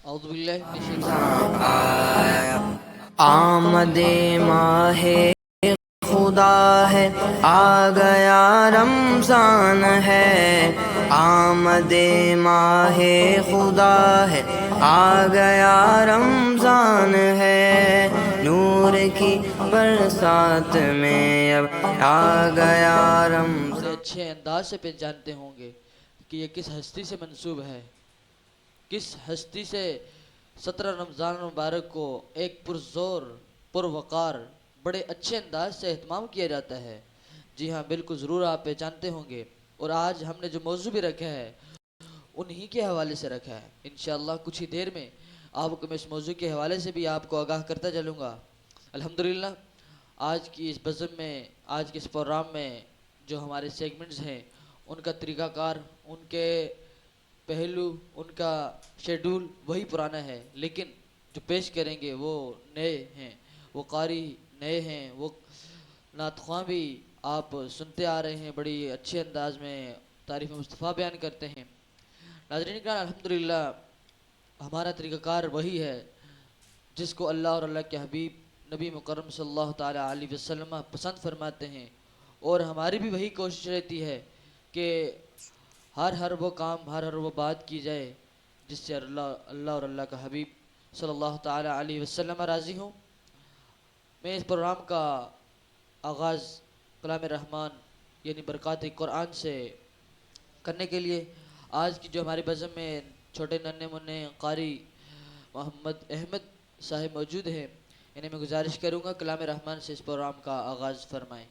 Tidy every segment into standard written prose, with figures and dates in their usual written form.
اعوذ باللہ من الشیطان آمد ماہ خدا ہے، آ گیا رمضان ہے۔ آمد ماہ خدا ہے، آ گیا رمضان ہے۔ نور کی برسات میں اب آ گیا رمضان۔ بڑے اچھے انداز سے پہچانتے ہوں گے کہ یہ کس ہستی سے منسوب ہے، کس ہستی سے 17 رمضان مبارک کو ایک پرزور پروقار بڑے اچھے انداز سے اہتمام کیا جاتا ہے۔ جی ہاں، بالکل ضرور آپ پہچانتے ہوں گے۔ اور آج ہم نے جو موضوع بھی رکھا ہے انہی کے حوالے سے رکھا ہے۔ انشاءاللہ کچھ ہی دیر میں آپ کو میں اس موضوع کے حوالے سے بھی آپ کو آگاہ کرتا چلوں گا۔ الحمدللہ آج کی اس بزم میں، آج کے اس پروگرام میں جو ہمارے سیگمنٹس ہیں ان کا طریقہ کار، ان کے پہلو، ان کا شیڈول وہی پرانا ہے، لیکن جو پیش کریں گے وہ نئے ہیں، وہ قاری نئے ہیں، وہ نعت خواں بھی آپ سنتے آ رہے ہیں، بڑی اچھے انداز میں تعریف مصطفیٰ بیان کرتے ہیں۔ ناظرین کرام، الحمدللہ ہمارا طریقہ کار وہی ہے جس کو اللہ اور اللہ کے حبیب نبی مکرم صلی اللہ تعالیٰ علیہ وسلم پسند فرماتے ہیں، اور ہماری بھی وہی کوشش رہتی ہے کہ ہر وہ کام، ہر وہ بات کی جائے جس سے اللہ اور اللہ کا حبیب صلی اللہ تعالیٰ علیہ وسلم راضی ہوں۔ میں اس پروگرام کا آغاز کلام رحمان یعنی برکات قرآن سے کرنے کے لیے آج کی جو ہماری بزم میں چھوٹے ننھے منھے قاری محمد احمد صاحب موجود ہیں، انہیں میں گزارش کروں گا کلام رحمان سے اس پروگرام کا آغاز فرمائیں۔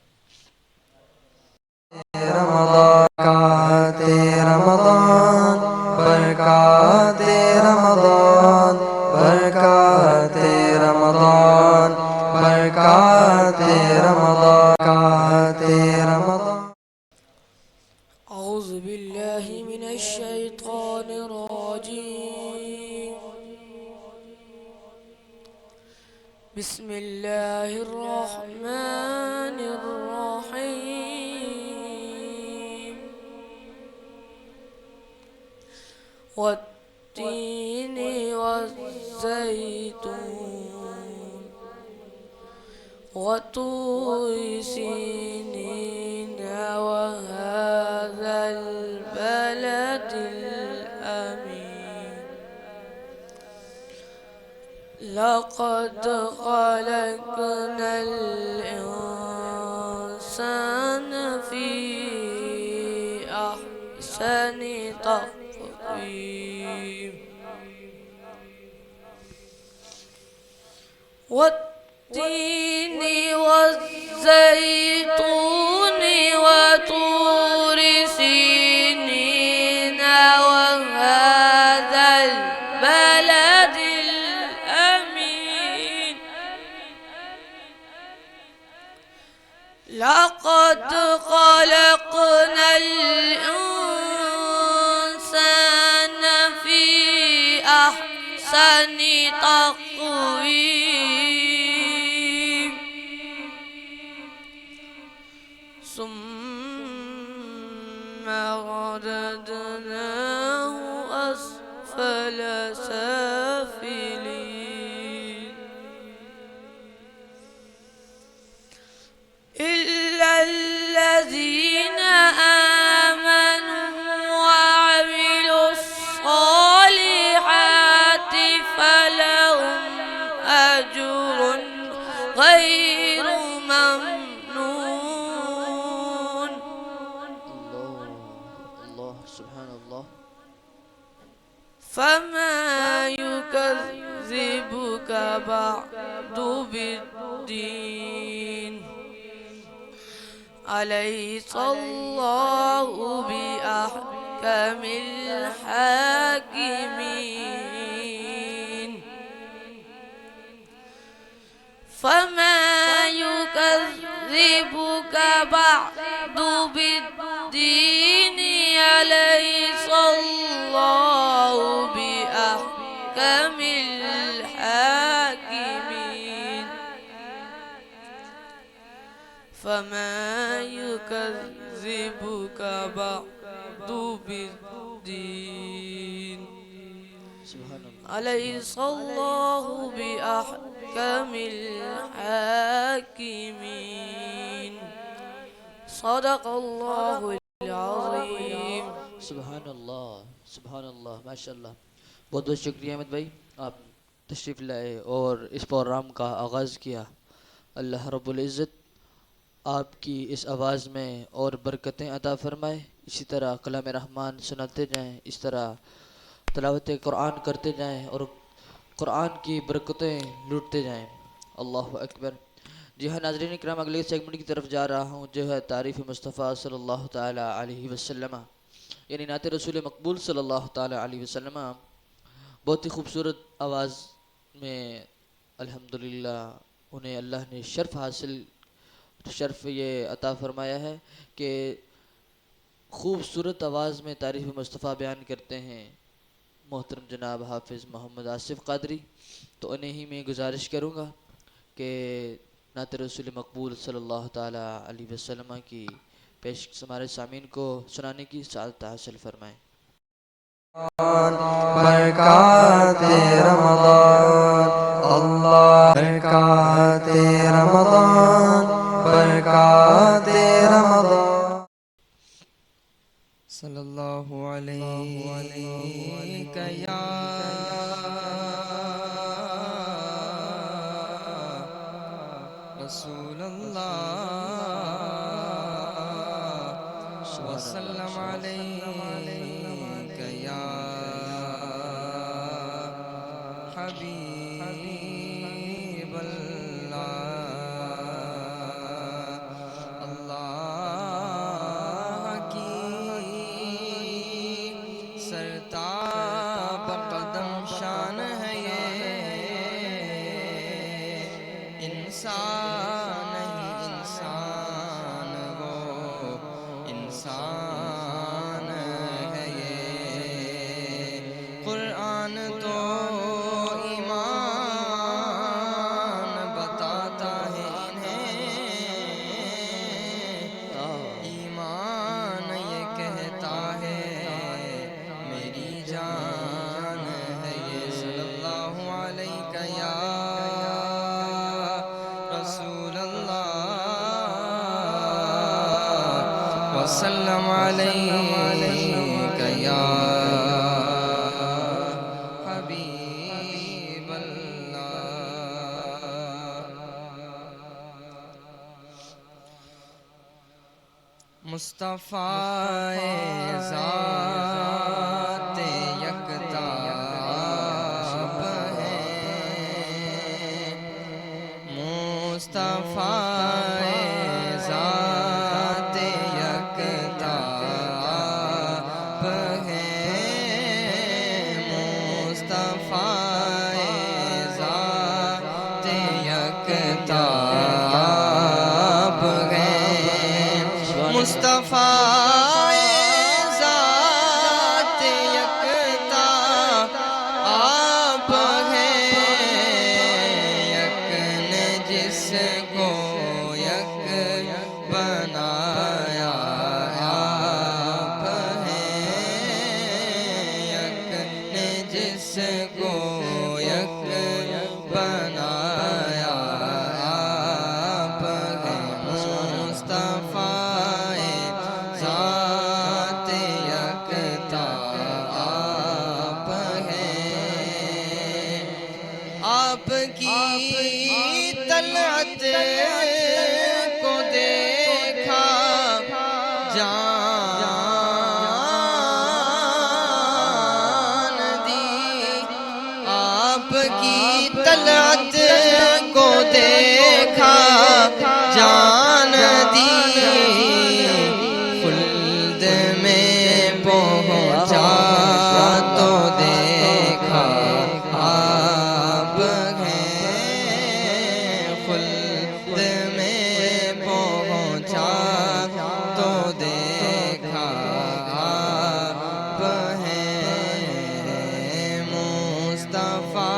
برکات رمضان، برکات رمضان، برکات رمضان، برکات رمضان، برکات رمضان۔ أعوذ بالله من الشيطان الرجيم. بسم الله الرحمن الرحيم. والتين والزيتون وطور سينين وهذا البلد الأمين. لقد خلقنا الإنسان في أحسن تقويم. والتين والزيتون وطور سينين وهذا البلد الأمين. لقد خلقنا الإنسان في أحسن تقويم. ثم رددناه أسفل سافلين. إلا الذين آمنوا وعملوا الصالحات فلهم أجر غير ممنون. اللہ سبحان اللہ۔ فما يكذبك بعد بالدين. أليس الله بأحكم الحاكمين. فما يكذبك بعد بالدين. أليس الله بأحكم الحاكمين. فما يكذبك بعد بالدين. سبحان اللہ۔ أليس الله بأحكم الحاكمين صدق الله العظيم سبحان اللہ ماشاء اللہ. بہت بہت شکریہ احمد بھائی، آپ تشریف لائے اور اس پروگرام کا آغاز کیا. اللہ رب العزت آپ کی اس آواز میں اور برکتیں عطا فرمائے. اسی طرح کلام رحمان سناتے جائیں، اس طرح تلاوت قرآن کرتے جائیں اور قرآن کی برکتیں لوٹتے جائیں. اللہ اکبر. جی ہاں ناظرین کرام، اگلے سیگمنٹ کی طرف جا رہا ہوں جو ہے تعریف مصطفیٰ صلی اللہ تعالیٰ علیہ وسلم، یعنی نعت رسول مقبول صلی اللہ تعالیٰ علیہ وسلم. بہت ہی خوبصورت آواز میں الحمدللہ انہیں اللہ نے شرف یہ عطا فرمایا ہے کہ خوبصورت آواز میں تعریف مصطفیٰ بیان کرتے ہیں محترم جناب حافظ محمد آصف قادری. تو انہیں ہی میں گزارش کروں گا کہ نعت رسول مقبول صلی اللہ تعالیٰ علیہ وسلم کی پیش ہمارے سامعین کو سنانے کی سعادت حاصل فرمائیں. برکات رمضان اللہ، برکات رمضان، برکات رمضان. صلی اللہ علیہ یا رسول اللہ وسلم علیک یا حبیب اللہ. اللہ کی سرتاب قدم شان ہے یہ، انسان نہیں انسان وہ انسان ہے یہ. قرآن تو ایمان بتاتا ہے انہیں، ایمان یہ کہتا ہے میری جان ہے یہ. صلی اللہ علیہ یا رسول اللہ وسلم علیک یا حبیب اللہ. مصطفیٰ ذات یکتاب ہے، مصطفیٰ ذات یکتاب ہے، مصطفیٰ ذات یکتاب ہے، مصطفیٰ ذات یکتاب ہے، یک نے جس کو یک بنایا آپ ہیں، یک نے جس کو یک بنایا آپ ہیں. مصطفیٰ ذات یکتاب ہے، آپ کی طلعت کو دیکھا جان دی، آپ کی طلعت کو دیکھا جان دی، خلد میں پہنچا تو دیکھا آپ ہیں، خلد میں پہنچا تو دیکھا آپ ہیں. مصطفیٰ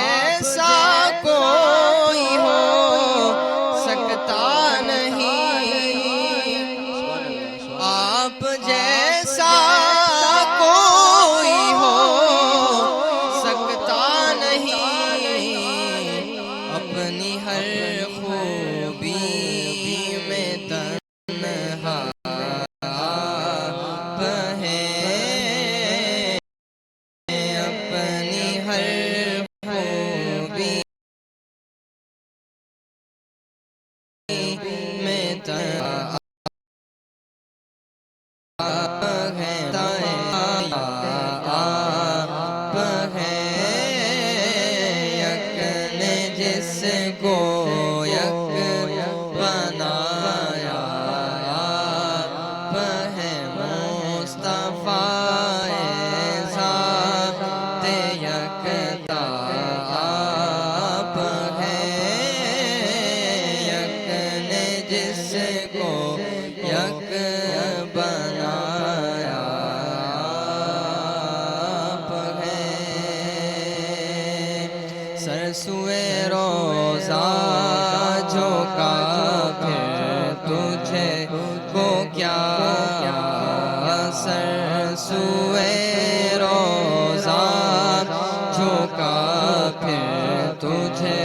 جیسا کوئی ہو سکتا نہیں، آپ جیسا کوئی ہو سکتا نہیں، اپنی ہر خوبی میں تنہا آپ ہیں، اپنی ہر خوبی میں تنہا آپ ہیں، آپ ہیں، یک نے جس کو یک بنایا، آپ ہیں مصطفیٰ ذات یکتا، آپ ہیں، یک نے جس کو یک بنایا، آپ ہیں، سر سوئے روزہ جھکا پھر تجھے کو کیا، سر سوئے روزہ جھکا پھر تجھے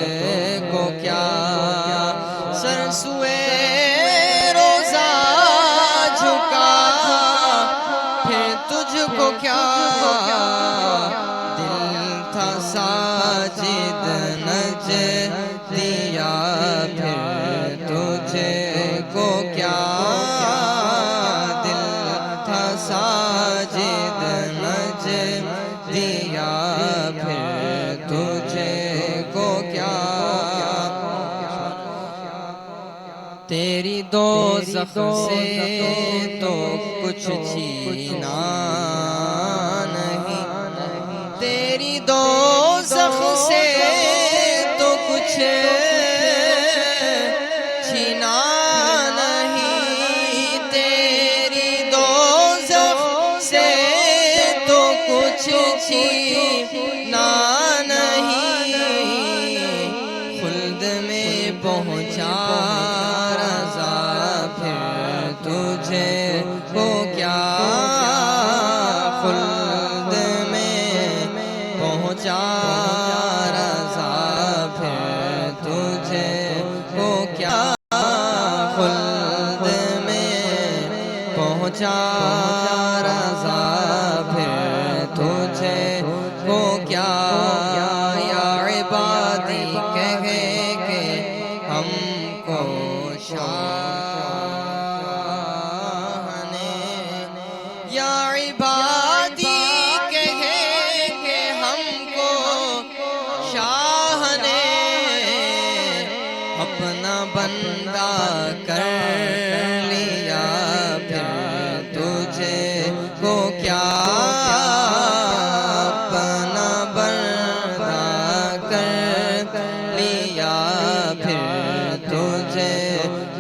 کو کیا، سر سوئے روزہ جھکا پھر تجھ کو کیا، دل تھا ساجد نج دیا پھر تجھے کو کیا، دل تھا ساجد نج دیا پھر تجھے کو کیا، تیری دوزخ سے تو کچھ چھینا نہیں، تیری دوزخ سے تو کچھ چھینا نہیں، تیری دوزخ سے تو کچھ چھینا نہیں، خلد میں پہنچا رضا پھر تجھے کو کیا، خلد میں پہنچا رضا پھر تجھے کو کیا، خلد میں پہنچا رضا پھر تجھے کو کیا، یا عبادی کہے کہ ہم کو شاہ نے، یا عبادی کہے کہ ہم کو شاہ نے اپنا بندہ کر لیا پھر تجھے کو کیا، اپنا بندہ کر لیا پھر تجھے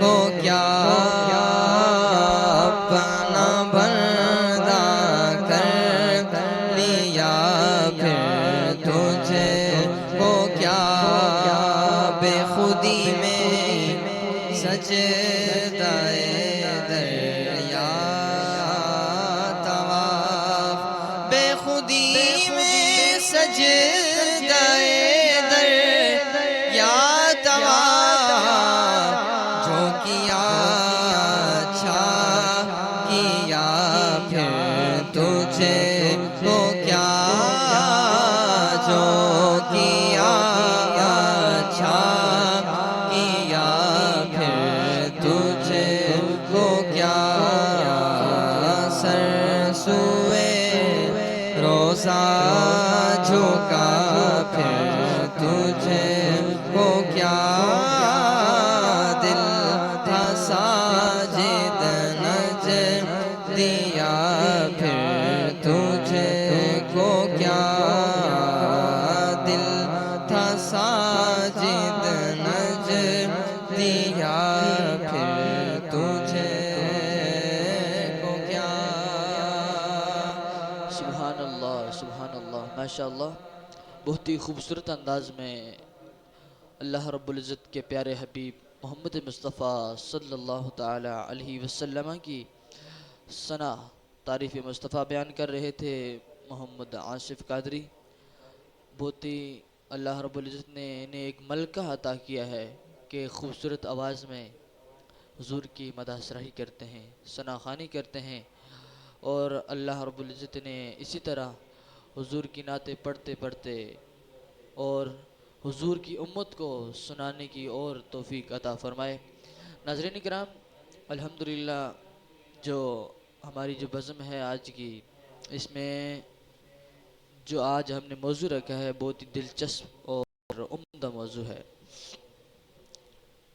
کو کیا، اپنا بندہ کر لیا پھر تجھے کو کیا، بے خودی میں سجدہ دریا طواف، بے خودی میں سجدہ دریا طواف، جو کیا اچھا کیا پھر تجھے کو کیا، جو کیا اچھا کیا پھر تجھے کو کیا، سر سوئے روزہ جھکا پھر تجھے کو کیا، دل تھا ساجد نج دیا پھر تجھے کو کیا، دل تھا ساجد نج دیا پھر تجھے کو کیا، سبحان اللہ، سبحان اللہ، ماشاء اللہ۔ بہت ہی خوبصورت انداز میں اللہ رب العزت کے پیارے حبیب محمد مصطفیٰ صلی اللہ تعالی علیہ وسلم کی ثنا تعریف مصطفیٰ بیان کر رہے تھے محمد آصف قادری۔ بہت ہی اللہ رب العزت نے انہیں ایک ملکہ عطا کیا ہے کہ خوبصورت آواز میں حضور کی مدح سراہی کرتے ہیں، ثنا خوانی کرتے ہیں، اور اللہ رب العزت نے اسی طرح حضور کی نعتیں پڑھتے پڑھتے اور حضور کی امت کو سنانے کی اور توفیق عطا فرمائے۔ ناظرین کرام، الحمدللہ جو ہماری جو بزم ہے آج کی، اس میں جو آج ہم نے موضوع رکھا ہے بہت ہی دلچسپ اور عمدہ موضوع ہے،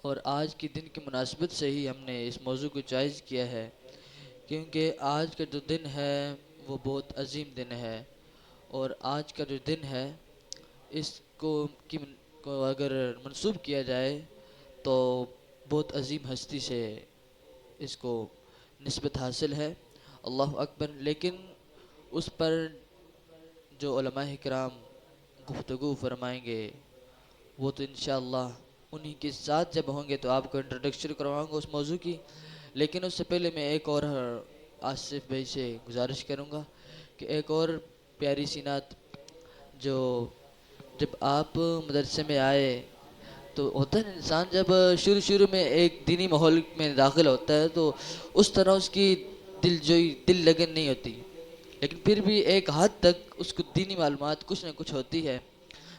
اور آج کے دن کی مناسبت سے ہی ہم نے اس موضوع کو چوائس کیا ہے، کیونکہ آج کا جو دن ہے وہ بہت عظیم دن ہے، اور آج کا جو دن ہے اس کو اگر منسوب کیا جائے تو بہت عظیم ہستی سے اس کو نسبت حاصل ہے، اللہ اکبر۔ لیکن اس پر جو علماء کرام گفتگو فرمائیں گے وہ تو انشاءاللہ انہی کے ساتھ جب ہوں گے تو آپ کو انٹروڈکشن کرواؤں گا اس موضوع کی، لیکن اس سے پہلے میں ایک اور آصف بھائی سے گزارش کروں گا کہ ایک اور پیاری سی نعت جو جب آپ مدرسے میں آئے تو ہوتا ہے انسان جب شروع میں ایک دینی ماحول میں داخل ہوتا ہے تو اس طرح اس کی دل لگن نہیں ہوتی، لیکن پھر بھی ایک حد تک اس کو دینی معلومات کچھ نہ کچھ ہوتی ہے،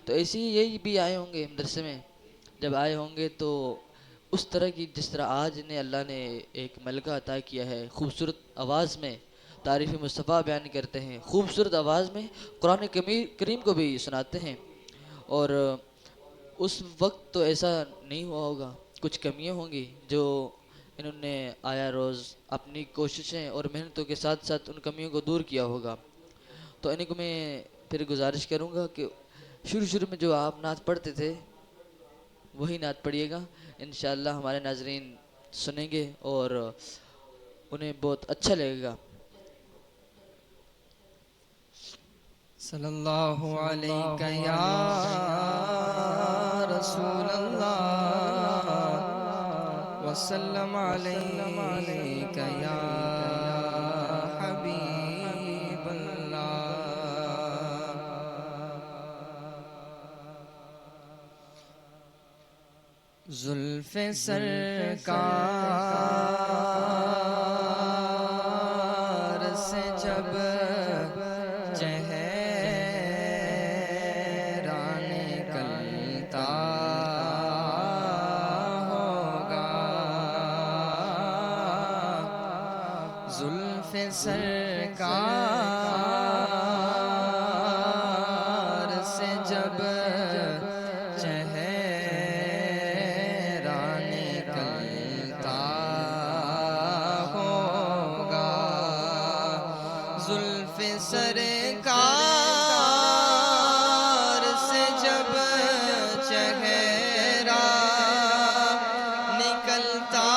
تو ایسی یہی بھی آئے ہوں گے مدرسے میں، جب آئے ہوں گے تو اس طرح کی جس طرح آج انہیں اللہ نے ایک ملکہ عطا کیا ہے، خوبصورت آواز میں تعریف مصطفیٰ بیان کرتے ہیں، خوبصورت آواز میں قرآن کریم کو بھی سناتے ہیں، اور اس وقت تو ایسا نہیں ہوا ہوگا، کچھ کمیاں ہوں گی جو انہوں نے آیا روز اپنی کوششیں اور محنتوں کے ساتھ ساتھ ان کمیوں کو دور کیا ہوگا، تو انہیں کو میں پھر گزارش کروں گا کہ شروع میں جو آپ نعت پڑھتے تھے وہی نعت پڑھیے گا، انشاءاللہ ہمارے ناظرین سنیں گے اور انہیں بہت اچھا لگے گا۔ صلی اللہ علیہ یا رسول اللہ وسلم علیہ یا حبیب اللہ۔ زلف سرکار سے جب چہرہ نکلتا ہوگا، زلف سرکار سے جب زلف سرکار سے جب چہرہ نکلتا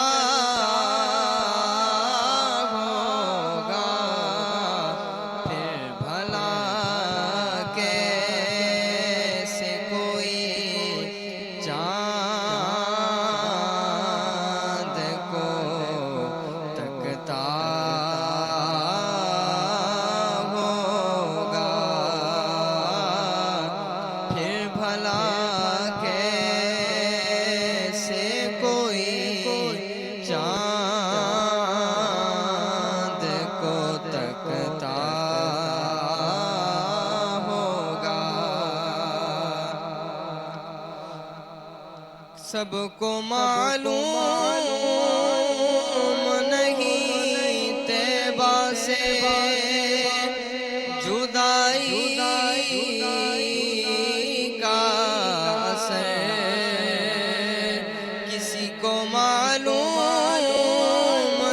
ہوگا، پھر بھلا کیسے کوئی چاند کو تکتا سب کو معلوم نہیں طیبہ سے جدائی کا اثر، کسی کو معلوم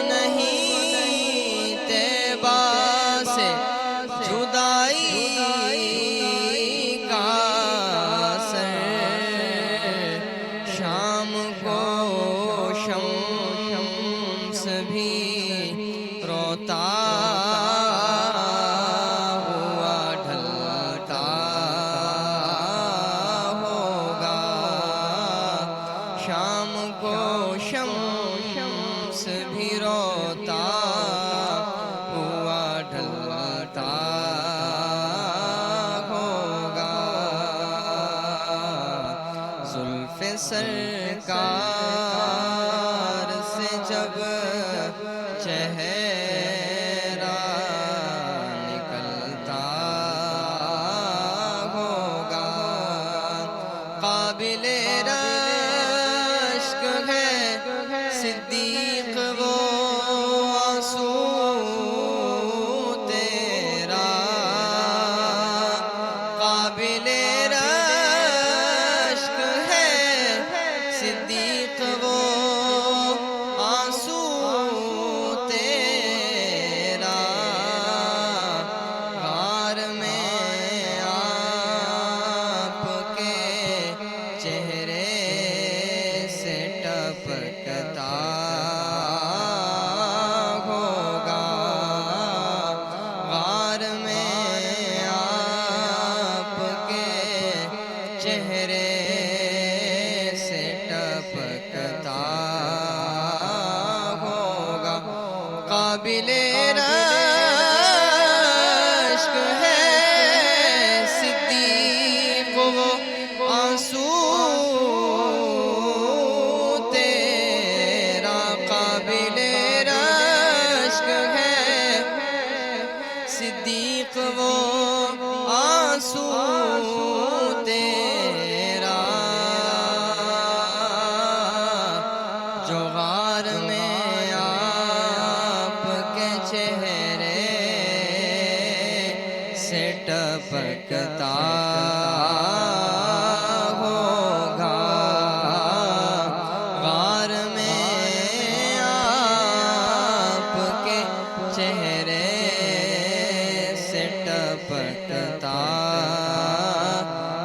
نہیں طیبہ سے جدائی کا اثر، شام کو شمس بھی روتا کو شمس بھی روتا ہوا ڈھلتا ہوگا زلف سرکار سے جب چہرہ نکلتا ہوگا قابل رشک ہے صدیق وہ آنسو تیرا قابل رشک ہے صدیق وہ آنسو تیرا غار میں آپ کے چہرے سے ٹپکتا ہوگا غار میں آپ کے چہرے سے ٹپکتا ہوگا قابل رشک ہے صدیق وہ آنسو تیرا قابل رشک ہے صدیق وہ آنسو تیرا جو غار میں آپ کے چہرے سے ٹپکتا ہوگا غار میں آپ کے چہرے سے ٹپکتا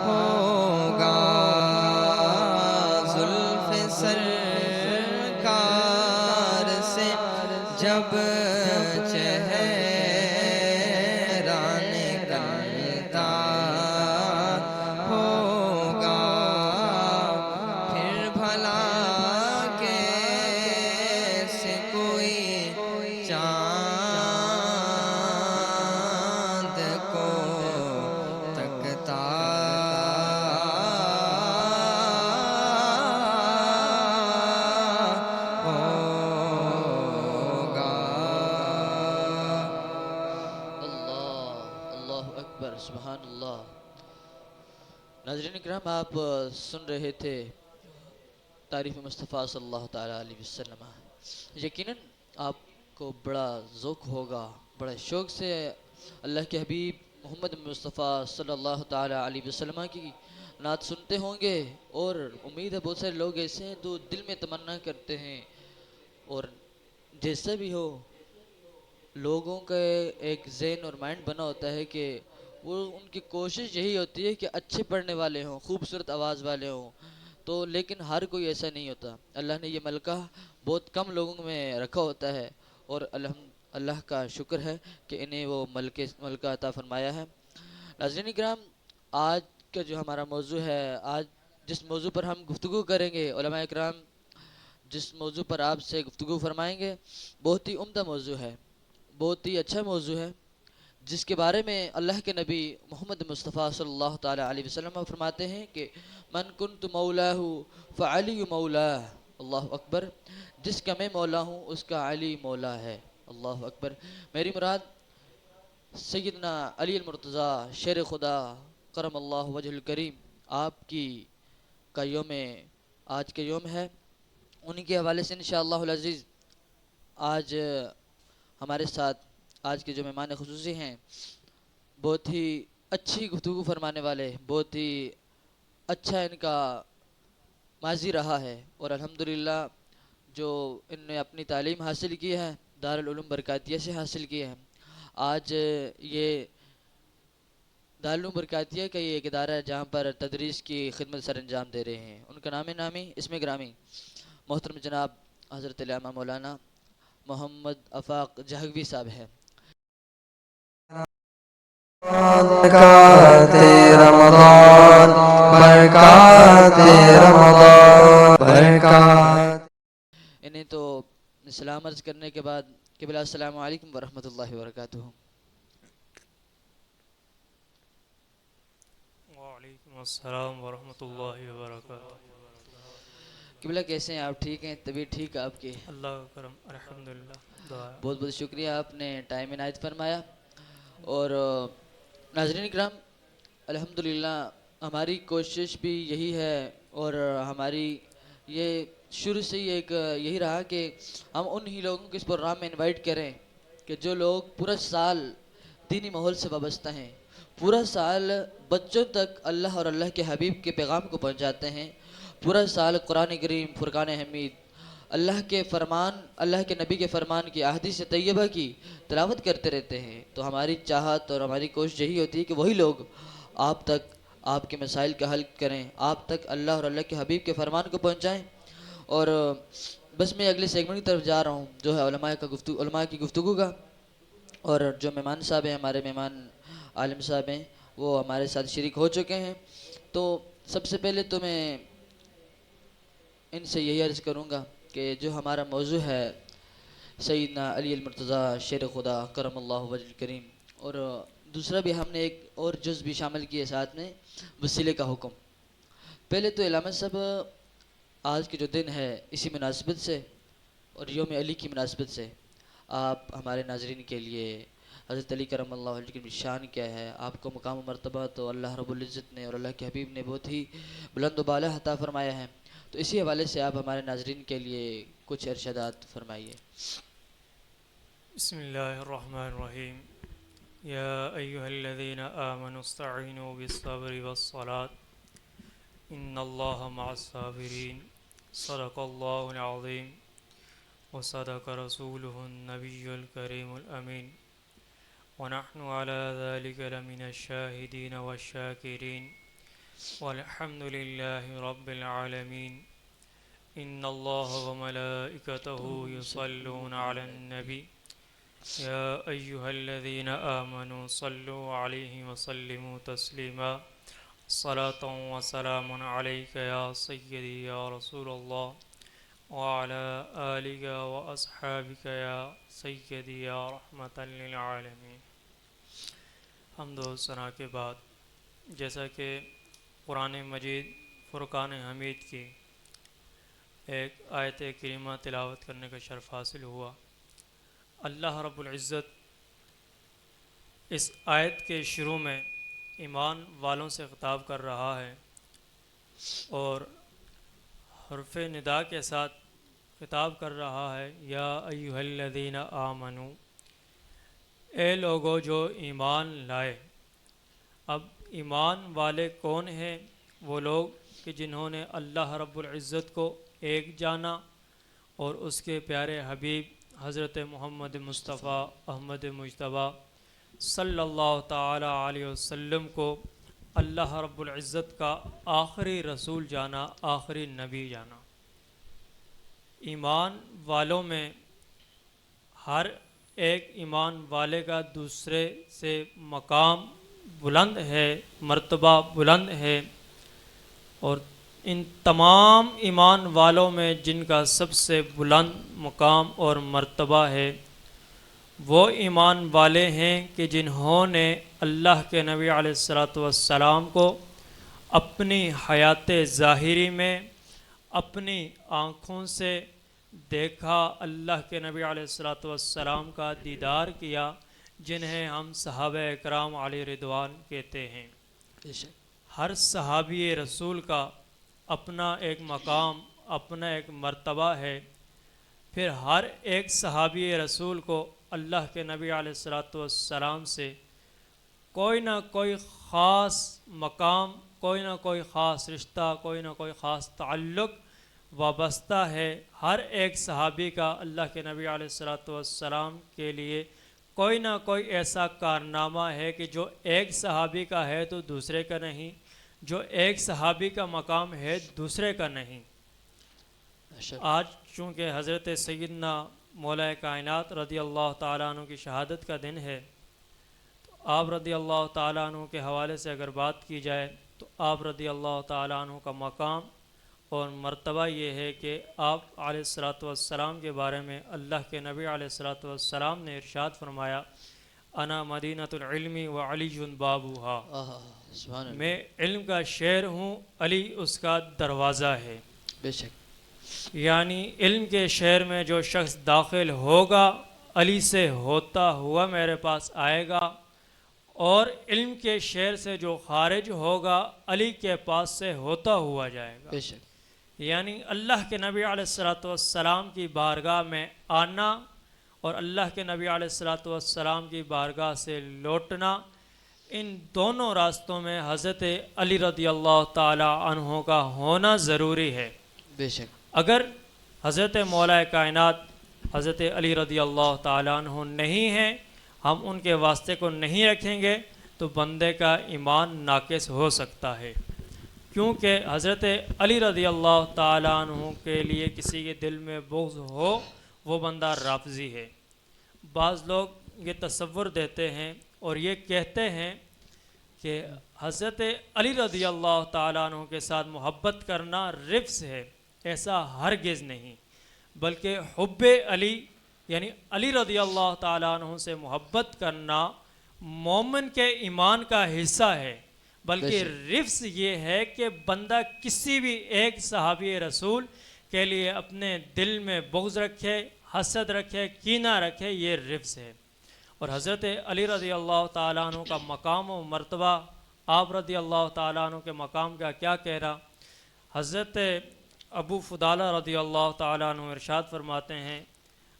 ہوگا زلف سرکار سے جب چہرہ نکلتا ہوگا پھر بھلا کیسے کوئی چاند کو تکتا ہوگا اللہ اللہ اکبر سبحان اللہ۔ ناظرین کرام، آپ سن رہے تھے تعریف مصطفیٰ صلی اللہ تعالیٰ علیہ وسلم۔ یقیناً آپ کو بڑا ذوق ہوگا، بڑا شوق سے اللہ کے حبیب محمد مصطفیٰ صلی اللہ تعالیٰ علیہ وسلم کی نعت سنتے ہوں گے، اور امید ہے بہت سارے لوگ ایسے ہیں جو دل میں تمنا کرتے ہیں، اور جیسا بھی ہو لوگوں کا ایک ذہن اور مائنڈ بنا ہوتا ہے کہ وہ ان کی کوشش یہی ہوتی ہے کہ اچھے پڑھنے والے ہوں، خوبصورت آواز والے ہوں، تو لیکن ہر کوئی ایسا نہیں ہوتا۔ اللہ نے یہ ملکہ بہت کم لوگوں میں رکھا ہوتا ہے، اور اللہ کا شکر ہے کہ انہیں وہ ملکہ عطا فرمایا ہے۔ ناظرین کرام، آج کا جو ہمارا موضوع ہے، آج جس موضوع پر ہم گفتگو کریں گے، علماء اکرام جس موضوع پر آپ سے گفتگو فرمائیں گے، بہت ہی عمدہ موضوع ہے، بہت ہی اچھا موضوع ہے، جس کے بارے میں اللہ کے نبی محمد مصطفیٰ صلی اللہ تعالیٰ علیہ وسلم فرماتے ہیں کہ من کنت مولاہ فعلی مولاہ۔ اللہ اکبر، جس کا میں مولا ہوں اس کا علی مولا ہے۔ اللہ اکبر۔ میری مراد سیدنا علی المرتضیٰ شیر خدا کرم اللہ وجہ الکریم آپ کی کا یوم آج کے یوم ہے، انہی کے حوالے سے انشاءاللہ العزیز آج ہمارے ساتھ آج کے جو مہمان خصوصی ہیں، بہت ہی اچھی گفتگو فرمانے والے، بہت ہی اچھا ان کا ماضی رہا ہے، اور الحمدللہ جو ان نے اپنی تعلیم حاصل کی ہے دارالعلوم برکاتیہ سے حاصل کی ہے۔ آج یہ دارالعلوم برکاتیہ کا یہ ایک ادارہ ہے جہاں پر تدریس کی خدمت سر انجام دے رہے ہیں۔ ان کا نام نامی اسم گرامی محترم جناب حضرت علامہ مولانا محمد آفاق جہگوی صاحب ہے۔ برکات رمضان، برکات رمضان، برکات سلام عرض کرنے کے بعد قبلہ السلام علیکم ورحمۃ اللہ وبرکاتہ۔ وعلیکم السلام ورحمۃ اللہ وبرکاتہ۔ قبلہ کیسے ہیں آپ؟ ٹھیک ہیں؟ طبیعت ٹھیک ہے آپ کی؟ اللہ کا کرم، الحمدللہ، دعا ہے۔ بہت بہت شکریہ، آپ نے ٹائم عنایت فرمایا۔ اور ناظرین کرام، الحمدللہ ہماری کوشش بھی یہی ہے اور ہماری یہ شروع سے ہی ایک یہی رہا کہ ہم انہی لوگوں کو اس پروگرام میں انوائٹ کریں کہ جو لوگ پورا سال دینی ماحول سے وابستہ ہیں، پورا سال بچوں تک اللہ اور اللہ کے حبیب کے پیغام کو پہنچاتے ہیں، پورا سال قرآن کریم، فرقان حمید، اللہ کے فرمان، اللہ کے نبی کے فرمان کی احادیث طیبہ کی تلاوت کرتے رہتے ہیں۔ تو ہماری چاہت اور ہماری کوشش یہی ہوتی ہے کہ وہی لوگ آپ تک آپ کے مسائل کا حل کریں، آپ تک اللہ اور اللہ کے حبیب کے فرمان کو پہنچائیں۔ اور بس میں اگلے سیگمنٹ کی طرف جا رہا ہوں جو ہے علماء کی گفتگو کا، اور جو مہمان صاحب ہیں، ہمارے مہمان عالم صاحب ہیں، وہ ہمارے ساتھ شریک ہو چکے ہیں۔ تو سب سے پہلے تو میں ان سے یہی عرض کروں گا کہ جو ہمارا موضوع ہے سیدنا علی المرتضیٰ شیر خدا کرم اللہ وجہ الکریم، اور دوسرا بھی ہم نے ایک اور جز بھی شامل کیے ساتھ میں، وسیلے کا حکم۔ پہلے تو علامہ صاحب، آج کے جو دن ہے اسی مناسبت سے اور یوم علی کی مناسبت سے آپ ہمارے ناظرین کے لیے حضرت علی کرم اللہ وجہ کی شان کیا ہے، آپ کو مقام و مرتبہ تو اللہ رب العزت نے اور اللہ کے حبیب نے بہت ہی بلند و بالا عطا فرمایا ہے، تو اسی حوالے سے آپ ہمارے ناظرین کے لیے کچھ ارشادات فرمائیے۔ بسم اللہ الرحمن الرحیم۔ یا ایہا الذین آمنوا استعینوا بالصبر والصلاة ان اللہ مع الصابرین۔ صدق اللہ العظیم وصدق رسولہ النبی الکریم الامین، ونحن على ذلك لمن الشاہدین والشاکرین، والحمد للہ رب العالمین۔ ان اللہ وملائکتہ یصلون علی النبی یا ایہا الذین آمنوا صلوا علیہ وسلموا تسلیما۔ صلاۃ و سلام علیک یا سیدی یا رسول اللہ وعلی آلک و اصحابک یا سیدی یا رحمۃ للعالمین۔ حمد و ثنا کے بعد، جیسا کہ قرآن مجید فرقان حمید کی ایک آیت کریمہ تلاوت کرنے کا شرف حاصل ہوا، اللہ رب العزت اس آیت کے شروع میں ایمان والوں سے خطاب کر رہا ہے اور حرف ندا کے ساتھ خطاب کر رہا ہے، یا ایہا الذین آمنو، اے لوگو جو ایمان لائے۔ اب ایمان والے کون ہیں؟ وہ لوگ کہ جنہوں نے اللہ رب العزت کو ایک جانا اور اس کے پیارے حبیب حضرت محمد مصطفیٰ احمد مجتبیٰ صلی اللہ تعالی علیہ وسلم کو اللہ رب العزت کا آخری رسول جانا، آخری نبی جانا۔ ایمان والوں میں ہر ایک ایمان والے کا دوسرے سے مقام بلند ہے، مرتبہ بلند ہے، اور ان تمام ایمان والوں میں جن کا سب سے بلند مقام اور مرتبہ ہے وہ ایمان والے ہیں کہ جنہوں نے اللہ کے نبی علیہ السلام کو اپنی حیات ظاہری میں اپنی آنکھوں سے دیکھا، اللہ کے نبی علیہ السلام کا دیدار کیا، جنہیں ہم صحابہ اکرام علیہ رضوان کہتے ہیں۔ ہر صحابی رسول کا اپنا ایک مقام، اپنا ایک مرتبہ ہے، پھر ہر ایک صحابی رسول کو اللہ کے نبی علیہ السلام سے کوئی نہ کوئی خاص مقام، کوئی نہ کوئی خاص رشتہ، کوئی نہ کوئی خاص تعلق وابستہ ہے۔ ہر ایک صحابی کا اللہ کے نبی علیہ السلام کے لیے کوئی نہ کوئی ایسا کارنامہ ہے کہ جو ایک صحابی کا ہے تو دوسرے کا نہیں، جو ایک صحابی کا مقام ہے دوسرے کا نہیں۔ آج چونکہ حضرت سیدنا مولا کائنات رضی اللہ تعالیٰ عنہ کی شہادت کا دن ہے، تو آپ رضی اللہ تعالیٰ عنہ کے حوالے سے اگر بات کی جائے تو آپ رضی اللہ تعالیٰ عنہ کا مقام اور مرتبہ یہ ہے کہ آپ علیہ الصلاۃ والسلام کے بارے میں اللہ کے نبی علیہ الصلاۃ والسلام نے ارشاد فرمایا انا مدینۃ العلم و علی بابوہا، سبحان اللہ، میں علم کا شہر ہوں، علی اس کا دروازہ ہے۔ بے شک، یعنی علم کے شہر میں جو شخص داخل ہوگا علی سے ہوتا ہوا میرے پاس آئے گا، اور علم کے شہر سے جو خارج ہوگا علی کے پاس سے ہوتا ہوا جائے گا۔ بے شک، یعنی اللہ کے نبی علیہ الصلاۃ والسلام کی بارگاہ میں آنا اور اللہ کے نبی علیہ الصلاۃ والسلام کی بارگاہ سے لوٹنا، ان دونوں راستوں میں حضرت علی رضی اللہ تعالی عنہ کا ہونا ضروری ہے۔ بے شک، اگر حضرت مولا کائنات حضرت علی رضی اللہ تعالیٰ عنہ نہیں ہیں، ہم ان کے واسطے کو نہیں رکھیں گے تو بندے کا ایمان ناقص ہو سکتا ہے، کیونکہ حضرت علی رضی اللہ تعالیٰ عنہ کے لیے کسی کے دل میں بغض ہو وہ بندہ رافضی ہے۔ بعض لوگ یہ تصور دیتے ہیں اور یہ کہتے ہیں کہ حضرت علی رضی اللہ تعالیٰ عنہ کے ساتھ محبت کرنا رفض ہے، ایسا ہرگز نہیں، بلکہ حب علی یعنی علی رضی اللہ تعالیٰ عنہ سے محبت کرنا مومن کے ایمان کا حصہ ہے، بلکہ رفض یہ ہے کہ بندہ کسی بھی ایک صحابی رسول کے لیے اپنے دل میں بغض رکھے، حسد رکھے، کینہ رکھے، یہ رفض ہے۔ اور حضرت علی رضی اللہ تعالیٰ عنہ کا مقام و مرتبہ، آپ رضی اللہ تعالیٰ عنہ کے مقام کا کیا کہنا۔ حضرت ابو فضالہ رضی اللہ تعالیٰ عنہ ارشاد فرماتے ہیں،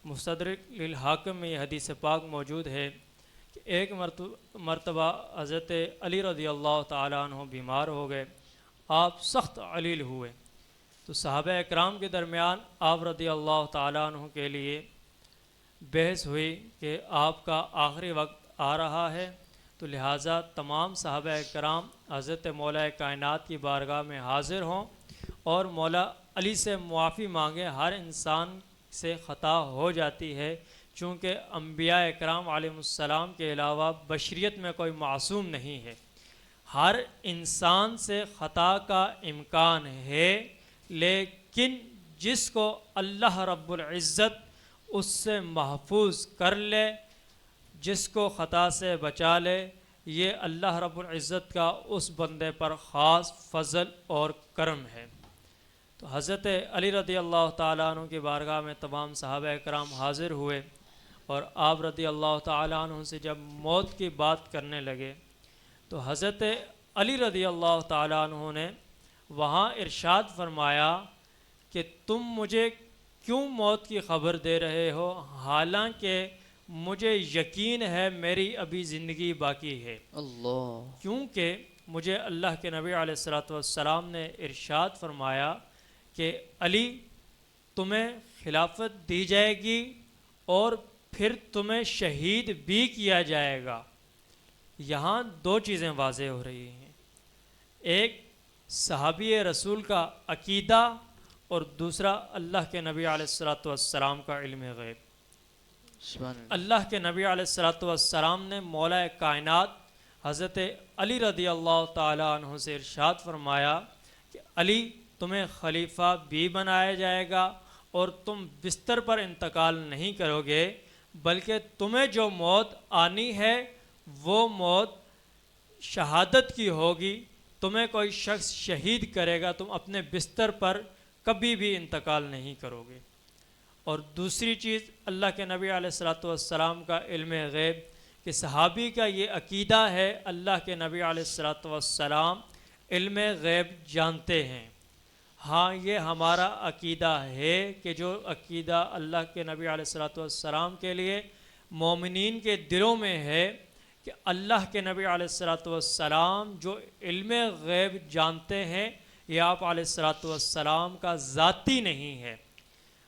مستدرک للحاکم میں یہ حدیث پاک موجود ہے کہ ایک مرتبہ حضرت علی رضی اللہ تعالیٰ عنہ بیمار ہو گئے، آپ سخت علیل ہوئے، تو صحابہ اکرام کے درمیان آپ رضی اللہ تعالیٰ عنہ کے لیے بحث ہوئی کہ آپ کا آخری وقت آ رہا ہے، تو لہٰذا تمام صحابہ اکرام حضرت مولا کائنات کی بارگاہ میں حاضر ہوں اور مولا علی سے معافی مانگے۔ ہر انسان سے خطا ہو جاتی ہے، چونکہ انبیاء اکرام علیہ السلام کے علاوہ بشریت میں کوئی معصوم نہیں ہے، ہر انسان سے خطا کا امکان ہے، لیکن جس کو اللہ رب العزت اس سے محفوظ کر لے، جس کو خطا سے بچا لے، یہ اللہ رب العزت کا اس بندے پر خاص فضل اور کرم ہے۔ تو حضرت علی رضی اللہ تعالیٰ عنہ کی بارگاہ میں تمام صحابہ اکرام حاضر ہوئے، اور آپ رضی اللہ تعالیٰ عنہ سے جب موت کی بات کرنے لگے تو حضرت علی رضی اللہ تعالیٰ عنہ نے وہاں ارشاد فرمایا کہ تم مجھے کیوں موت کی خبر دے رہے ہو، حالانکہ مجھے یقین ہے میری ابھی زندگی باقی ہے۔ اللہ، کیونکہ مجھے اللہ کے نبی علیہ الصلاۃ والسلام نے ارشاد فرمایا کہ علی تمہیں خلافت دی جائے گی اور پھر تمہیں شہید بھی کیا جائے گا۔ یہاں دو چیزیں واضح ہو رہی ہیں، ایک صحابی رسول کا عقیدہ اور دوسرا اللہ کے نبی علیہ الصلاۃ والسلام کا علم غیب۔ سبحان اللہ، اللہ کے نبی علیہ الصلاۃ والسلام نے مولا کائنات حضرت علی رضی اللہ تعالیٰ عنہ سے ارشاد فرمایا کہ علی تمہیں خلیفہ بھی بنایا جائے گا اور تم بستر پر انتقال نہیں کرو گے، بلکہ تمہیں جو موت آنی ہے وہ موت شہادت کی ہوگی، تمہیں کوئی شخص شہید کرے گا، تم اپنے بستر پر کبھی بھی انتقال نہیں کرو گے۔ اور دوسری چیز اللہ کے نبی علیہ الصلاۃ والسلام کا علم غیب کہ صحابی کا یہ عقیدہ ہے اللہ کے نبی علیہ الصلاۃ والسلام علم غیب جانتے ہیں۔ ہاں یہ ہمارا عقیدہ ہے کہ جو عقیدہ اللہ کے نبی علیہ الصلاۃ والسلام کے لیے مومنین کے دلوں میں ہے کہ اللہ کے نبی علیہ الصلاۃ والسلام جو علم غیب جانتے ہیں یہ آپ علیہ الصلاۃ والسلام کا ذاتی نہیں ہے،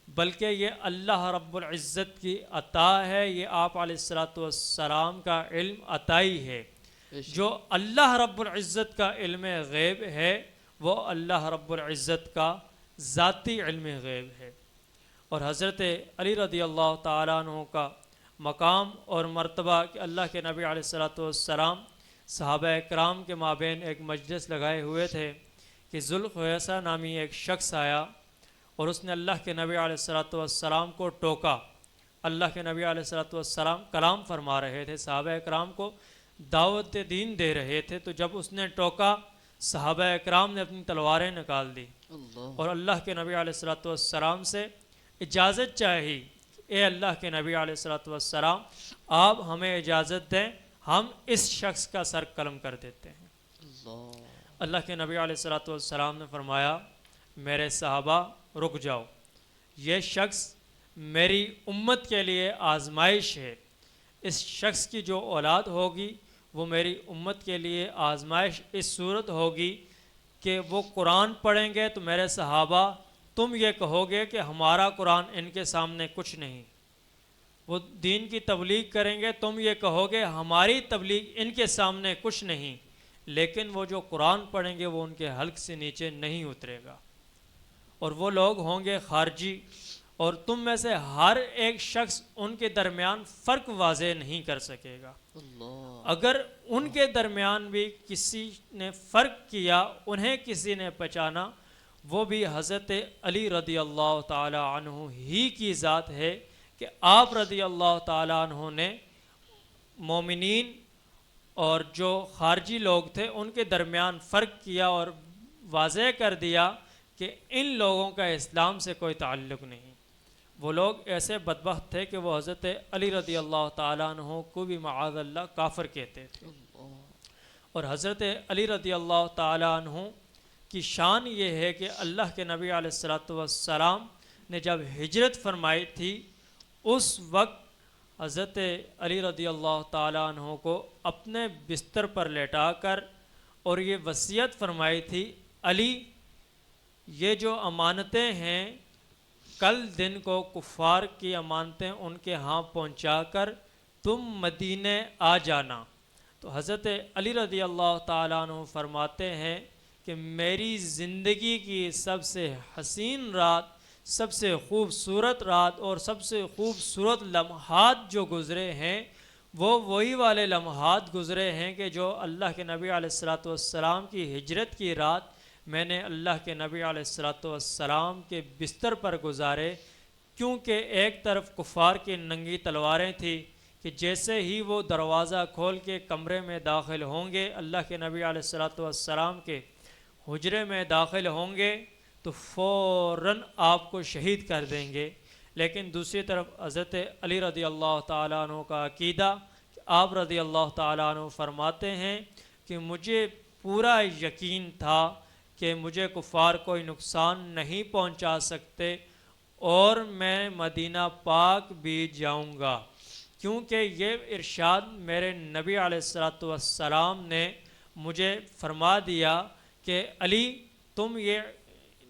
بلکہ یہ اللہ رب العزت کی عطا ہے، یہ آپ علیہ الصلاۃ والسلام کا علم عطائی ہے۔ جو اللہ رب العزت کا علم غیب ہے وہ اللہ رب العزت کا ذاتی علم غیب ہے۔ اور حضرت علی رضی اللہ تعالیٰ عنہ کا مقام اور مرتبہ کہ اللہ کے نبی علیہ الصلاۃ والسلام صحابہ اکرام کے مابین ایک مجلس لگائے ہوئے تھے کہ ذوالخویسہ نامی ایک شخص آیا اور اس نے اللہ کے نبی علیہ الصلوۃ والسلام کو ٹوکا۔ اللہ کے نبی علیہ الصلوۃ والسلام کلام فرما رہے تھے، صحابہ اکرام کو دعوت دین دے رہے تھے، تو جب اس نے ٹوکا صحابہ اکرام نے اپنی تلواریں نکال دی اللہ اور اللہ کے نبی علیہ الصلوۃ والسلام سے اجازت چاہی، اے اللہ کے نبی علیہ الصلوۃ والسلام آپ ہمیں اجازت دیں، ہم اس شخص کا سر قلم کر دیتے ہیں۔ اللہ اللہ کے نبی علیہ الصلوۃ والسلام نے فرمایا میرے صحابہ رک جاؤ، یہ شخص میری امت کے لیے آزمائش ہے، اس شخص کی جو اولاد ہوگی وہ میری امت کے لیے آزمائش اس صورت ہوگی کہ وہ قرآن پڑھیں گے تو میرے صحابہ تم یہ کہو گے کہ ہمارا قرآن ان کے سامنے کچھ نہیں، وہ دین کی تبلیغ کریں گے تم یہ کہو گے ہماری تبلیغ ان کے سامنے کچھ نہیں، لیکن وہ جو قرآن پڑھیں گے وہ ان کے حلق سے نیچے نہیں اترے گا، اور وہ لوگ ہوں گے خارجی، اور تم میں سے ہر ایک شخص ان کے درمیان فرق واضح نہیں کر سکے گا۔ اللہ اگر ان کے درمیان بھی کسی نے فرق کیا، انہیں کسی نے پہچانا، وہ بھی حضرت علی رضی اللہ تعالی عنہ ہی کی ذات ہے کہ آپ رضی اللہ تعالی عنہ نے مومنین اور جو خارجی لوگ تھے ان کے درمیان فرق کیا اور واضح کر دیا کہ ان لوگوں کا اسلام سے کوئی تعلق نہیں۔ وہ لوگ ایسے بدبخت تھے کہ وہ حضرت علی رضی اللہ تعالیٰ عنہ کو بھی معاذ اللہ کافر کہتے تھے، اور حضرت علی رضی اللہ تعالیٰ عنہ کی شان یہ ہے کہ اللہ کے نبی علیہ الصلوۃ والسلام نے جب ہجرت فرمائی تھی اس وقت حضرت علی رضی اللہ تعالیٰ عنہ کو اپنے بستر پر لیٹا کر اور یہ وصیت فرمائی تھی، علی یہ جو امانتیں ہیں کل دن کو کفار کی امانتیں ان کے ہاں پہنچا کر تم مدینے آ جانا۔ تو حضرت علی رضی اللہ تعالیٰ عنہ فرماتے ہیں کہ میری زندگی کی سب سے حسین رات، سب سے خوبصورت رات اور سب سے خوبصورت لمحات جو گزرے ہیں وہ وہی والے لمحات گزرے ہیں کہ جو اللہ کے نبی علیہ الصلوۃ والسلام کی ہجرت کی رات میں نے اللہ کے نبی علیہ الصلوۃ والسلام کے بستر پر گزارے، کیونکہ ایک طرف کفار کی ننگی تلواریں تھیں کہ جیسے ہی وہ دروازہ کھول کے کمرے میں داخل ہوں گے، اللہ کے نبی علیہ الصلوۃ والسلام کے حجرے میں داخل ہوں گے تو فوراً آپ کو شہید کر دیں گے، لیکن دوسری طرف حضرت علی رضی اللہ تعالیٰ عنہ کا عقیدہ، آپ رضی اللہ تعالیٰ عنہ فرماتے ہیں کہ مجھے پورا یقین تھا کہ مجھے کفار کوئی نقصان نہیں پہنچا سکتے اور میں مدینہ پاک بھی جاؤں گا، کیونکہ یہ ارشاد میرے نبی علیہ الصلوۃ والسلام نے مجھے فرما دیا کہ علی تم یہ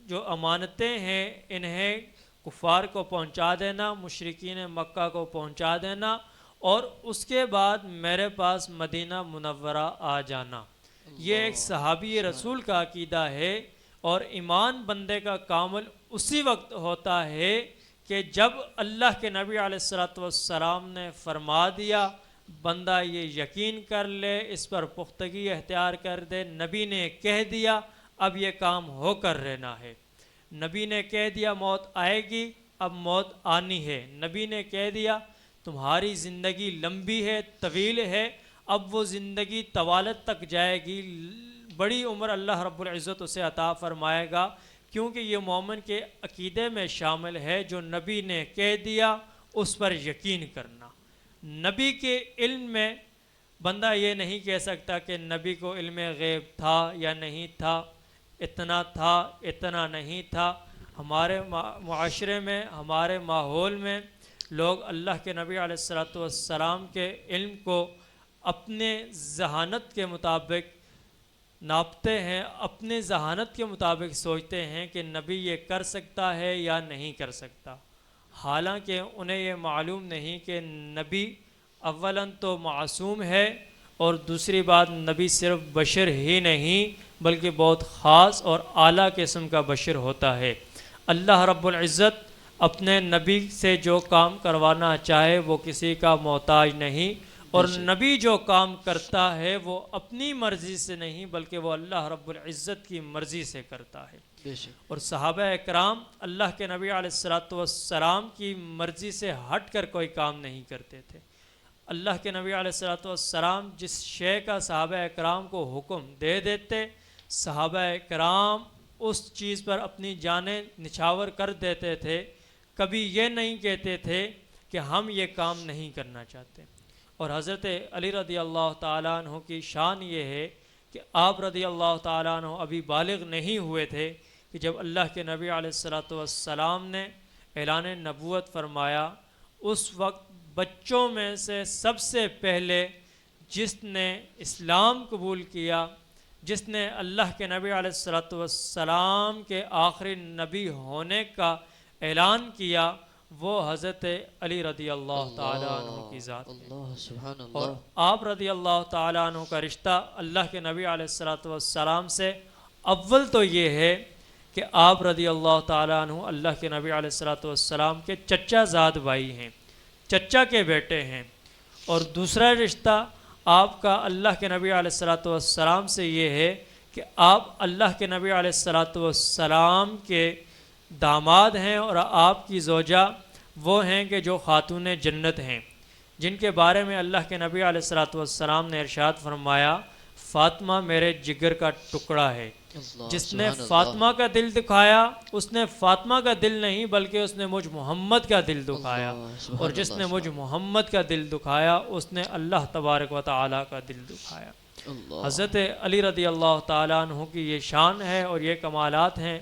جو امانتیں ہیں انہیں کفار کو پہنچا دینا، مشرکین مکہ کو پہنچا دینا، اور اس کے بعد میرے پاس مدینہ منورہ آ جانا۔ یہ ایک صحابی رسول کا عقیدہ ہے، اور ایمان بندے کا کامل اسی وقت ہوتا ہے کہ جب اللہ کے نبی علیہ الصلوۃ والسلام نے فرما دیا، بندہ یہ یقین کر لے، اس پر پختگی اختیار کر دے، نبی نے کہہ دیا اب یہ کام ہو کر رہنا ہے، نبی نے کہہ دیا موت آئے گی اب موت آنی ہے، نبی نے کہہ دیا تمہاری زندگی لمبی ہے طویل ہے، اب وہ زندگی طوالت تک جائے گی، بڑی عمر اللہ رب العزت اسے عطا فرمائے گا، کیونکہ یہ مومن کے عقیدے میں شامل ہے، جو نبی نے کہہ دیا اس پر یقین کرنا۔ نبی کے علم میں بندہ یہ نہیں کہہ سکتا کہ نبی کو علم غیب تھا یا نہیں تھا، اتنا تھا اتنا نہیں تھا۔ ہمارے معاشرے میں، ہمارے ماحول میں لوگ اللہ کے نبی علیہ الصلوۃ والسلام کے علم کو اپنے ذہانت کے مطابق ناپتے ہیں، اپنے ذہانت کے مطابق سوچتے ہیں کہ نبی یہ کر سکتا ہے یا نہیں کر سکتا، حالانکہ انہیں یہ معلوم نہیں کہ نبی اولاً تو معصوم ہے، اور دوسری بات نبی صرف بشر ہی نہیں بلکہ بہت خاص اور اعلیٰ قسم کا بشر ہوتا ہے۔ اللہ رب العزت اپنے نبی سے جو کام کروانا چاہے وہ کسی کا محتاج نہیں، اور بے شک۔ نبی جو کام کرتا ہے وہ اپنی مرضی سے نہیں بلکہ وہ اللہ رب العزت کی مرضی سے کرتا ہے۔ بے شک۔ اور صحابہ اکرام اللہ کے نبی علیہ السلام کی مرضی سے ہٹ کر کوئی کام نہیں کرتے تھے۔ اللہ کے نبی علیہ السلام جس شے کا صحابہ اکرام کو حکم دے دیتے، صحابہ اکرام اس چیز پر اپنی جانیں نچھاور کر دیتے تھے، کبھی یہ نہیں کہتے تھے کہ ہم یہ کام نہیں کرنا چاہتے۔ اور حضرت علی رضی اللہ تعالیٰ عنہ کی شان یہ ہے کہ آپ رضی اللہ تعالیٰ عنہ ابھی بالغ نہیں ہوئے تھے کہ جب اللہ کے نبی علیہ السلام نے اعلان نبوت فرمایا، اس وقت بچوں میں سے سب سے پہلے جس نے اسلام قبول کیا، جس نے اللہ کے نبی علیہ السلام کے آخری نبی ہونے کا اعلان کیا، وہ حضرت علی رضی اللہ تعالیٰ عنہ کی ذات ہے۔ اللہ سبحان اور اللہ۔ آپ رضی اللہ تعالیٰ عنہ کا رشتہ اللہ کے نبی علیہ السلام سے اول تو یہ ہے کہ آپ رضی اللہ تعالیٰ عنہ اللہ کے نبی علیہ السلام کے چچا زاد بھائی ہیں، چچا کے بیٹے ہیں۔ اور دوسرا رشتہ آپ کا اللہ کے نبی علیہ السلام سے یہ ہے کہ آپ اللہ کے نبی علیہ السلام کے داماد ہیں، اور آپ کی زوجہ وہ ہیں کہ جو خاتون جنت ہیں، جن کے بارے میں اللہ کے نبی علیہ السلام نے ارشاد فرمایا، فاطمہ میرے جگر کا ٹکڑا ہے۔ اللہ جس نے سبحان اللہ۔ فاطمہ کا دل دکھایا، اس نے فاطمہ کا دل نہیں بلکہ اس نے مجھ محمد کا دل دکھایا، اللہ سبحان اور جس اللہ، نے مجھ محمد کا دل دکھایا اس نے اللہ تبارک و تعالیٰ کا دل دکھایا۔ اللہ۔ حضرت علی رضی اللہ تعالیٰ عنہ کی یہ شان ہے اور یہ کمالات ہیں۔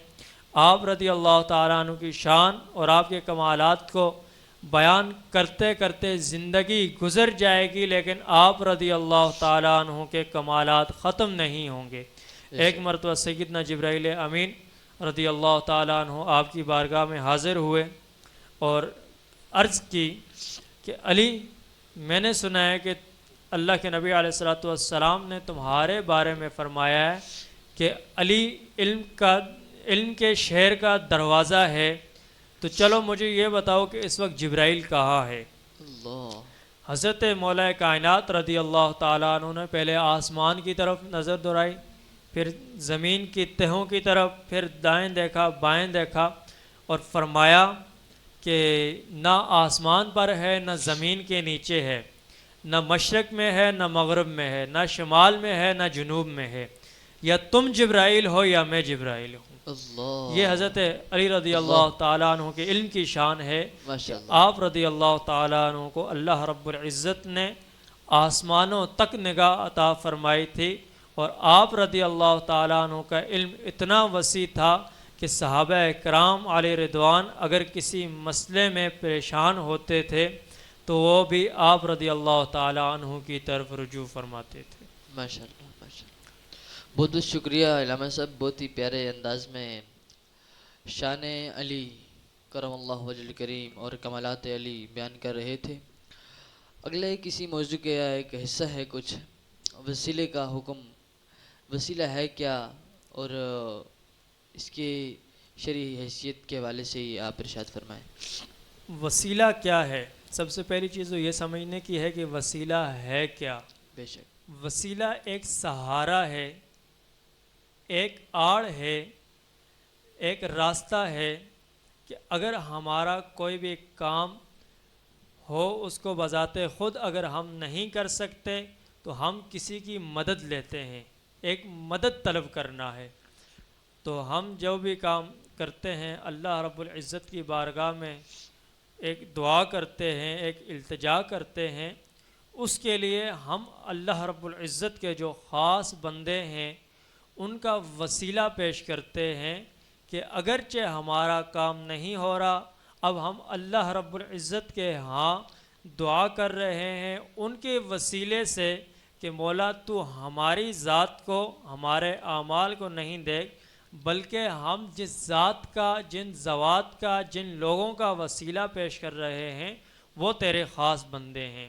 آپ رضی اللہ تعالیٰ عنہ کی شان اور آپ کے کمالات کو بیان کرتے کرتے زندگی گزر جائے گی، لیکن آپ رضی اللہ تعالیٰ عنہ کے کمالات ختم نہیں ہوں گے۔ ایک مرتبہ سیدنا جبرائیل امین رضی اللہ تعالیٰ عنہ آپ کی بارگاہ میں حاضر ہوئے اور عرض کی کہ علی، میں نے سنا ہے کہ اللہ کے نبی علیہ السلام نے تمہارے بارے میں فرمایا ہے کہ علی علم کے شہر کا دروازہ ہے، تو چلو مجھے یہ بتاؤ کہ اس وقت جبرائیل کہاں ہے؟ اللہ۔ حضرت مولا کائنات رضی اللہ تعالیٰ عنہ نے پہلے آسمان کی طرف نظر دوڑائی، پھر زمین کی تہوں کی طرف، پھر دائیں دیکھا بائیں دیکھا، اور فرمایا کہ نہ آسمان پر ہے، نہ زمین کے نیچے ہے، نہ مشرق میں ہے نہ مغرب میں ہے، نہ شمال میں ہے نہ جنوب میں ہے، یا تم جبرائیل ہو یا میں جبرائیل ہوں۔ اللہ۔ یہ حضرت علی رضی اللہ تعالیٰ عنہ کے علم کی شان ہے کہ ماشاءاللہ۔ آپ رضی اللہ تعالیٰ عنہ کو اللہ رب العزت نے آسمانوں تک نگاہ عطا فرمائی تھی، اور آپ رضی اللہ تعالیٰ عنہ کا علم اتنا وسیع تھا کہ صحابہ کرام علیہ رضوان اگر کسی مسئلے میں پریشان ہوتے تھے تو وہ بھی آپ رضی اللہ تعالیٰ عنہ کی طرف رجوع فرماتے تھے۔ ماشاءاللہ ماشاءاللہ، بہت بہت شکریہ علامہ صاحب، بہت ہی پیارے انداز میں شان علی کرم اللہ وجہ کریم اور کمالات علی بیان کر رہے تھے۔ اگلے کسی موضوع کا ایک حصہ ہے کچھ وسیلے کا حکم، وسیلہ ہے کیا، اور اس کی شرعی حیثیت کے حوالے سے ہی آپ ارشاد فرمائیں۔ وسیلہ کیا ہے؟ سب سے پہلی چیز تو یہ سمجھنے کی ہے کہ وسیلہ ہے کیا۔ بے شک۔ وسیلہ ایک سہارا ہے، ایک آڑ ہے، ایک راستہ ہے کہ اگر ہمارا کوئی بھی کام ہو اس کو بذات خود اگر ہم نہیں کر سکتے تو ہم کسی کی مدد لیتے ہیں، ایک مدد طلب کرنا ہے۔ تو ہم جو بھی کام کرتے ہیں اللہ رب العزت کی بارگاہ میں ایک دعا کرتے ہیں، ایک التجا کرتے ہیں، اس کے لیے ہم اللہ رب العزت کے جو خاص بندے ہیں ان کا وسیلہ پیش کرتے ہیں کہ اگرچہ ہمارا کام نہیں ہو رہا، اب ہم اللہ رب العزت کے ہاں دعا کر رہے ہیں ان کے وسیلے سے کہ مولا تو ہماری ذات کو، ہمارے اعمال کو نہیں دیکھ، بلکہ ہم جس ذات کا، جن ذوات کا، جن لوگوں کا وسیلہ پیش کر رہے ہیں وہ تیرے خاص بندے ہیں۔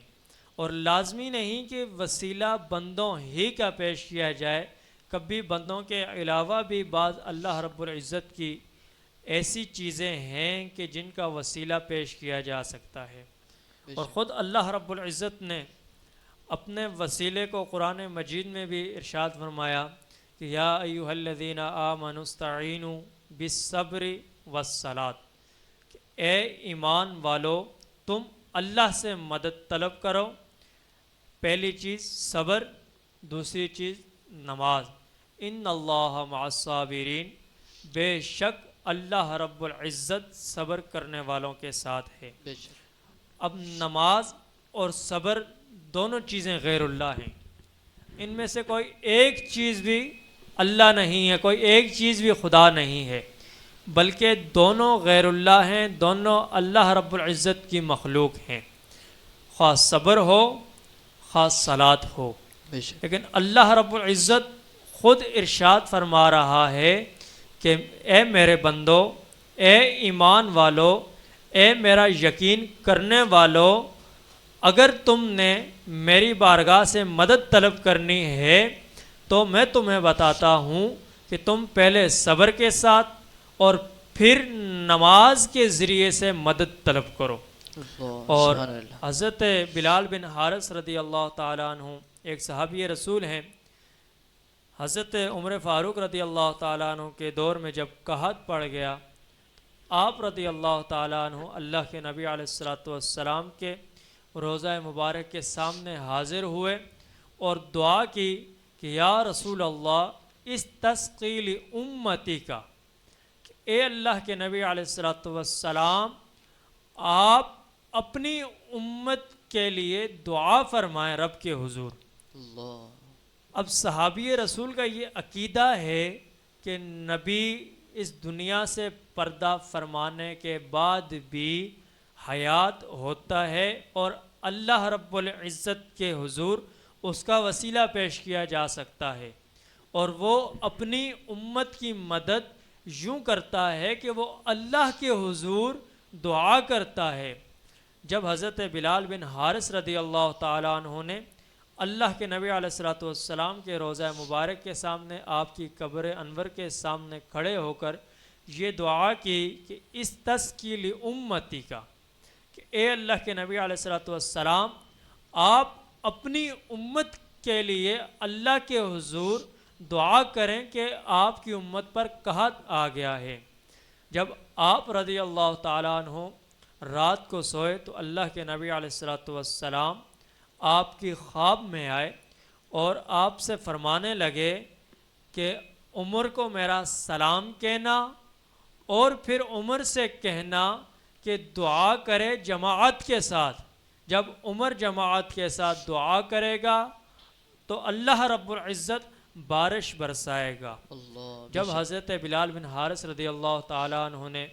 اور لازمی نہیں کہ وسیلہ بندوں ہی کا پیش کیا جائے، کبھی بندوں کے علاوہ بھی بعض اللہ رب العزت کی ایسی چیزیں ہیں کہ جن کا وسیلہ پیش کیا جا سکتا ہے۔ اور خود اللہ رب العزت نے اپنے وسیلے کو قرآن مجید میں بھی ارشاد فرمایا کہ یا ایھا الذین آمنوا استعینوا بالصبر والصلاۃ، اے ایمان والو تم اللہ سے مدد طلب کرو. پہلی چیز صبر، دوسری چیز نماز. ان اللہ مع الصابرین، بے شک اللہ رب العزت صبر کرنے والوں کے ساتھ ہے. بے شک. اب نماز اور صبر دونوں چیزیں غیر اللہ ہیں. ان میں سے کوئی ایک چیز بھی اللہ نہیں ہے، کوئی ایک چیز بھی خدا نہیں ہے، بلکہ دونوں غیر اللہ ہیں، دونوں اللہ رب العزت کی مخلوق ہیں، خواہ صبر ہو خواہ صلاۃ ہو. بے شک. لیکن اللہ رب العزت خود ارشاد فرما رہا ہے کہ اے میرے بندو، اے ایمان والو، اے میرا یقین کرنے والو، اگر تم نے میری بارگاہ سے مدد طلب کرنی ہے تو میں تمہیں بتاتا ہوں کہ تم پہلے صبر کے ساتھ اور پھر نماز کے ذریعے سے مدد طلب کرو. اللہ اور سبحان اللہ. حضرت بلال بن حارث رضی اللہ تعالیٰ عنہ ایک صحابی رسول ہیں. حضرت عمر فاروق رضی اللہ تعالیٰ عنہ کے دور میں جب قحط پڑ گیا، آپ رضی اللہ تعالیٰ عنہ اللہ کے نبی علیہ الصلاۃ والسلام کے روضہ مبارک کے سامنے حاضر ہوئے اور دعا کی کہ یا رسول اللہ استسقی لامتی کا، اے اللہ کے نبی علیہ الصلاۃ والسلام آپ اپنی امت کے لیے دعا فرمائیں رب کے حضور. اللہ. اب صحابی رسول کا یہ عقیدہ ہے کہ نبی اس دنیا سے پردہ فرمانے کے بعد بھی حیات ہوتا ہے اور اللہ رب العزت کے حضور اس کا وسیلہ پیش کیا جا سکتا ہے، اور وہ اپنی امت کی مدد یوں کرتا ہے کہ وہ اللہ کے حضور دعا کرتا ہے. جب حضرت بلال بن حارث رضی اللہ تعالیٰ عنہ نے اللہ کے نبی علیہ الصلاۃ والسلام کے روضہ مبارک کے سامنے آپ کی قبر انور کے سامنے کھڑے ہو کر یہ دعا کی کہ استسقی لامتی کا، کہ اے اللہ کے نبی علیہ الصلاۃ والسلام آپ اپنی امت کے لیے اللہ کے حضور دعا کریں کہ آپ کی امت پر قحط آ گیا ہے. جب آپ رضی اللہ تعالیٰ عنہ رات کو سوئے تو اللہ کے نبی علیہ الصلاۃ والسلام آپ کی خواب میں آئے اور آپ سے فرمانے لگے کہ عمر کو میرا سلام کہنا اور پھر عمر سے کہنا کہ دعا کرے جماعت کے ساتھ. جب عمر جماعت کے ساتھ دعا کرے گا تو اللہ رب العزت بارش برسائے گا. اللہ. جب حضرت بلال بن حارث رضی اللہ تعالیٰ عنہ نے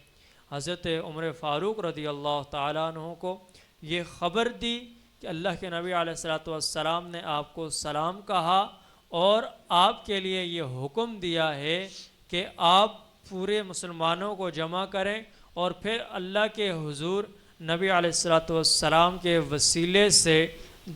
حضرت عمر فاروق رضی اللہ تعالیٰ عنہ کو یہ خبر دی کہ اللہ کے نبی علیہ الصلاۃ والسلام نے آپ کو سلام کہا اور آپ کے لیے یہ حکم دیا ہے کہ آپ پورے مسلمانوں کو جمع کریں اور پھر اللہ کے حضور نبی علیہ الصلاۃ والسلام کے وسیلے سے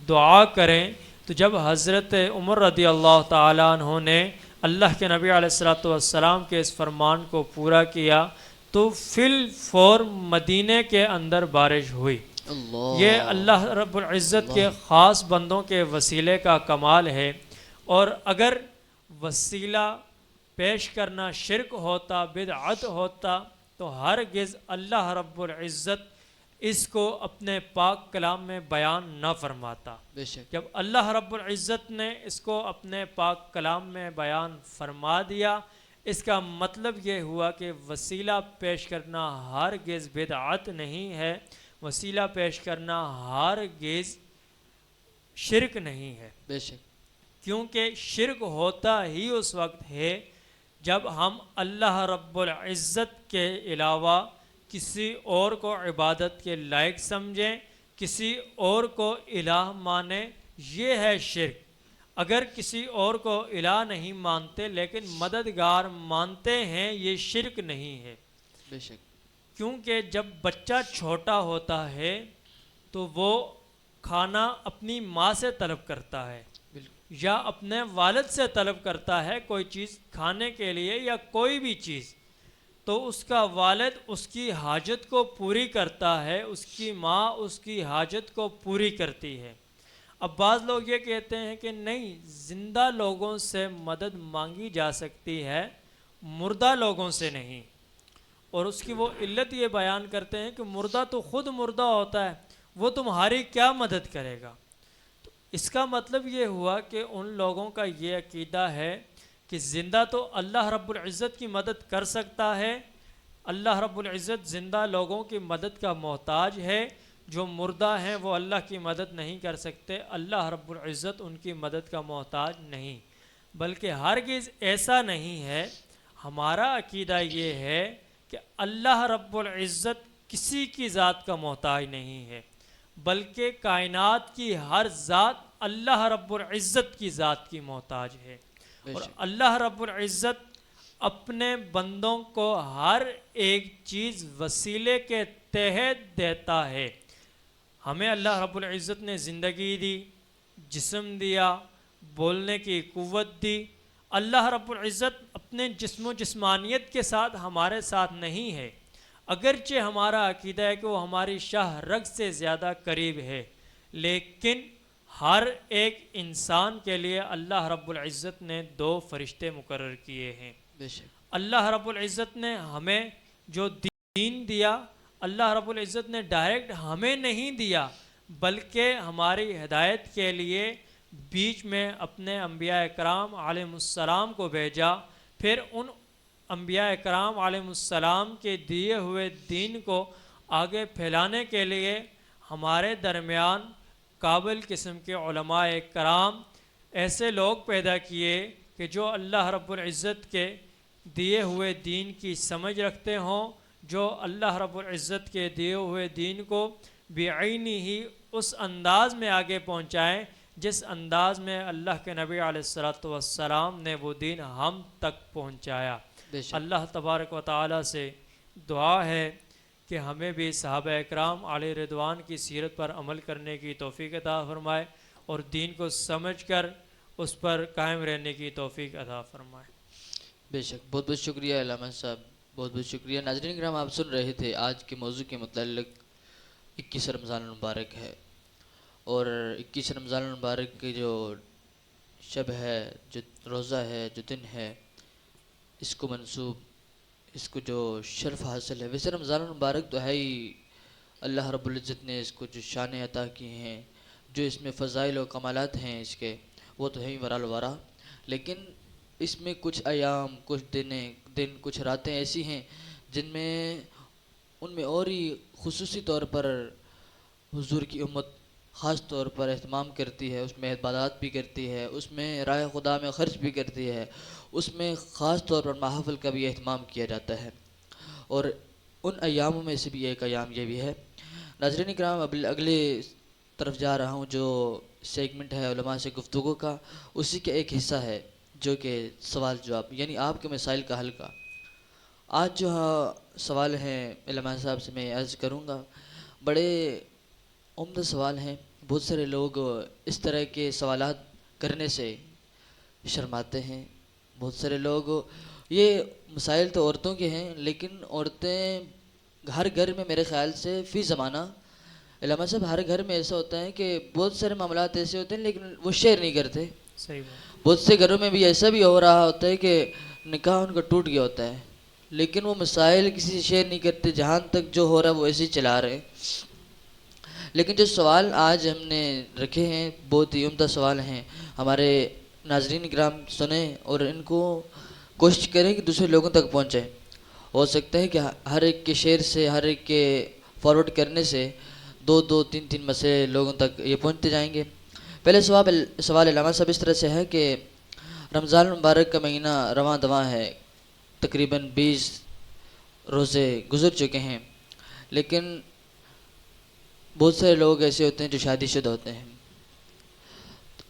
دعا کریں، تو جب حضرت عمر رضی اللہ تعالیٰ عنہ نے اللہ کے نبی علیہ الصلاۃ والسلام کے اس فرمان کو پورا کیا تو فی الفور مدینے کے اندر بارش ہوئی. اللہ. یہ اللہ رب العزت کے خاص بندوں کے وسیلے کا کمال ہے. اور اگر وسیلہ پیش کرنا شرک ہوتا، بدعت ہوتا، تو ہرگز اللہ رب العزت اس کو اپنے پاک کلام میں بیان نہ فرماتا. بے شک. جب اللہ رب العزت نے اس کو اپنے پاک کلام میں بیان فرما دیا، اس کا مطلب یہ ہوا کہ وسیلہ پیش کرنا ہرگز بدعت نہیں ہے، وسیلہ پیش کرنا ہرگز شرک نہیں ہے. بے شک. کیونکہ شرک ہوتا ہی اس وقت ہے جب ہم اللہ رب العزت کے علاوہ کسی اور کو عبادت کے لائق سمجھیں، کسی اور کو الہ مانیں، یہ ہے شرک. اگر کسی اور کو الہ نہیں مانتے لیکن مددگار مانتے ہیں، یہ شرک نہیں ہے. بے شک. کیونکہ جب بچہ چھوٹا ہوتا ہے تو وہ کھانا اپنی ماں سے طلب کرتا ہے یا اپنے والد سے طلب کرتا ہے کوئی چیز کھانے کے لیے یا کوئی بھی چیز، تو اس کا والد اس کی حاجت کو پوری کرتا ہے، اس کی ماں اس کی حاجت کو پوری کرتی ہے. اب بعض لوگ یہ کہتے ہیں کہ نہیں، زندہ لوگوں سے مدد مانگی جا سکتی ہے، مردہ لوگوں سے نہیں، اور اس کی وہ علت یہ بیان کرتے ہیں کہ مردہ تو خود مردہ ہوتا ہے، وہ تمہاری کیا مدد کرے گا۔ تو اس کا مطلب یہ ہوا کہ ان لوگوں کا یہ عقیدہ ہے کہ زندہ تو اللہ رب العزت کی مدد کر سکتا ہے، اللہ رب العزت زندہ لوگوں کی مدد کا محتاج ہے، جو مردہ ہیں وہ اللہ کی مدد نہیں کر سکتے، اللہ رب العزت ان کی مدد کا محتاج نہیں۔ بلکہ ہرگز ایسا نہیں ہے، ہمارا عقیدہ یہ ہے کہ اللہ رب العزت کسی کی ذات کا محتاج نہیں ہے، بلکہ کائنات کی ہر ذات اللہ رب العزت کی ذات کی محتاج ہے، اور اللہ رب العزت اپنے بندوں کو ہر ایک چیز وسیلے کے تحت دیتا ہے۔ ہمیں اللہ رب العزت نے زندگی دی، جسم دیا، بولنے کی قوت دی۔ اللہ رب العزت اپنے جسم و جسمانیت کے ساتھ ہمارے ساتھ نہیں ہے، اگرچہ ہمارا عقیدہ ہے کہ وہ ہماری شاہ رگ سے زیادہ قریب ہے، لیکن ہر ایک انسان کے لیے اللہ رب العزت نے 2 فرشتے مقرر کیے ہیں۔ بے شک اللہ رب العزت نے ہمیں جو دین دیا، اللہ رب العزت نے ڈائریکٹ ہمیں نہیں دیا، بلکہ ہماری ہدایت کے لیے بیچ میں اپنے انبیاء کرام علیہ السلام کو بھیجا، پھر ان انبیاء کرام علیہ السلام کے دیے ہوئے دین کو آگے پھیلانے کے لیے ہمارے درمیان قابل قسم کے علماء کرام، ایسے لوگ پیدا کیے کہ جو اللہ رب العزت کے دیے ہوئے دین کی سمجھ رکھتے ہوں، جو اللہ رب العزت کے دیے ہوئے دین کو بعینی ہی اس انداز میں آگے پہنچائیں جس انداز میں اللہ کے نبی علیہ السلام نے وہ دین ہم تک پہنچایا۔ بے شک اللہ تبارک و تعالیٰ سے دعا ہے کہ ہمیں بھی صحابہ اکرام علیہ رضوان کی سیرت پر عمل کرنے کی توفیق عطا فرمائے، اور دین کو سمجھ کر اس پر قائم رہنے کی توفیق عطا فرمائے۔ بے شک بہت بہت شکریہ علامہ صاحب، بہت بہت شکریہ۔ ناظرین کرام، آپ سن رہے تھے آج کے موضوع کے متعلق 21 رمضان المبارک ہے، اور 21 رمضان المبارک کی جو شب ہے، جو روزہ ہے، جو دن ہے، اس کو منسوب، اس کو جو شرف حاصل ہے، ویسے رمضان المبارک تو ہے ہی، اللہ رب العزت نے اس کو جو شان عطا کی ہیں، جو اس میں فضائل و کمالات ہیں اس کے، وہ تو ہے ہی ورا الورا، لیکن اس میں کچھ ایام، کچھ دن، کچھ راتیں ایسی ہیں جن میں ان میں اور ہی خصوصی طور پر حضور کی امت خاص طور پر اہتمام کرتی ہے، اس میں عبادات بھی کرتی ہے، اس میں راہ خدا میں خرچ بھی کرتی ہے، اس میں خاص طور پر محافل کا بھی اہتمام کیا جاتا ہے، اور ان ایاموں میں سے بھی ایک ایام یہ بھی ہے۔ ناظرین کرام، اب اگلے طرف جا رہا ہوں، جو سیگمنٹ ہے علماء سے گفتگو کا، اسی کا ایک حصہ ہے جو کہ سوال جواب، یعنی آپ کے مسائل کا حل کا۔ آج جو سوال ہیں علماء صاحب سے میں عرض کروں گا، بڑے عمدہ سوال ہیں۔ بہت سارے لوگ اس طرح کے سوالات کرنے سے شرماتے ہیں، بہت سارے لوگ، یہ مسائل تو عورتوں کے ہیں، لیکن عورتیں ہر گھر میں میرے خیال سے فی زمانہ علماء صاحب ہر گھر میں ایسا ہوتا ہے کہ بہت سارے معاملات ایسے ہوتے ہیں لیکن وہ شیئر نہیں کرتے۔ صحیح بات۔ بہت سے گھروں میں بھی ایسا بھی ہو رہا ہوتا ہے کہ نکاح ان کا ٹوٹ گیا ہوتا ہے، لیکن وہ مسائل کسی سے شیئر نہیں کرتے، جہاں تک جو ہو رہا ہے وہ ایسے ہی چلا رہے ہیں۔ لیکن جو سوال آج ہم نے رکھے ہیں بہت ہی عمدہ سوال ہیں، ہمارے ناظرین کرام سنیں اور ان کو کوشش کریں کہ دوسرے لوگوں تک پہنچیں۔ ہو سکتا ہے کہ ہر ایک کے شیئر سے، ہر ایک کے فارورڈ کرنے سے 2 3 مسئلے لوگوں تک یہ پہنچتے جائیں گے۔ پہلے سوال علامہ صاحب اس طرح سے ہے کہ رمضان المبارک کا مہینہ رواں دواں ہے، تقریباً 20 روزے گزر چکے ہیں، لیکن بہت سارے لوگ ایسے ہوتے ہیں جو شادی شدہ ہوتے ہیں۔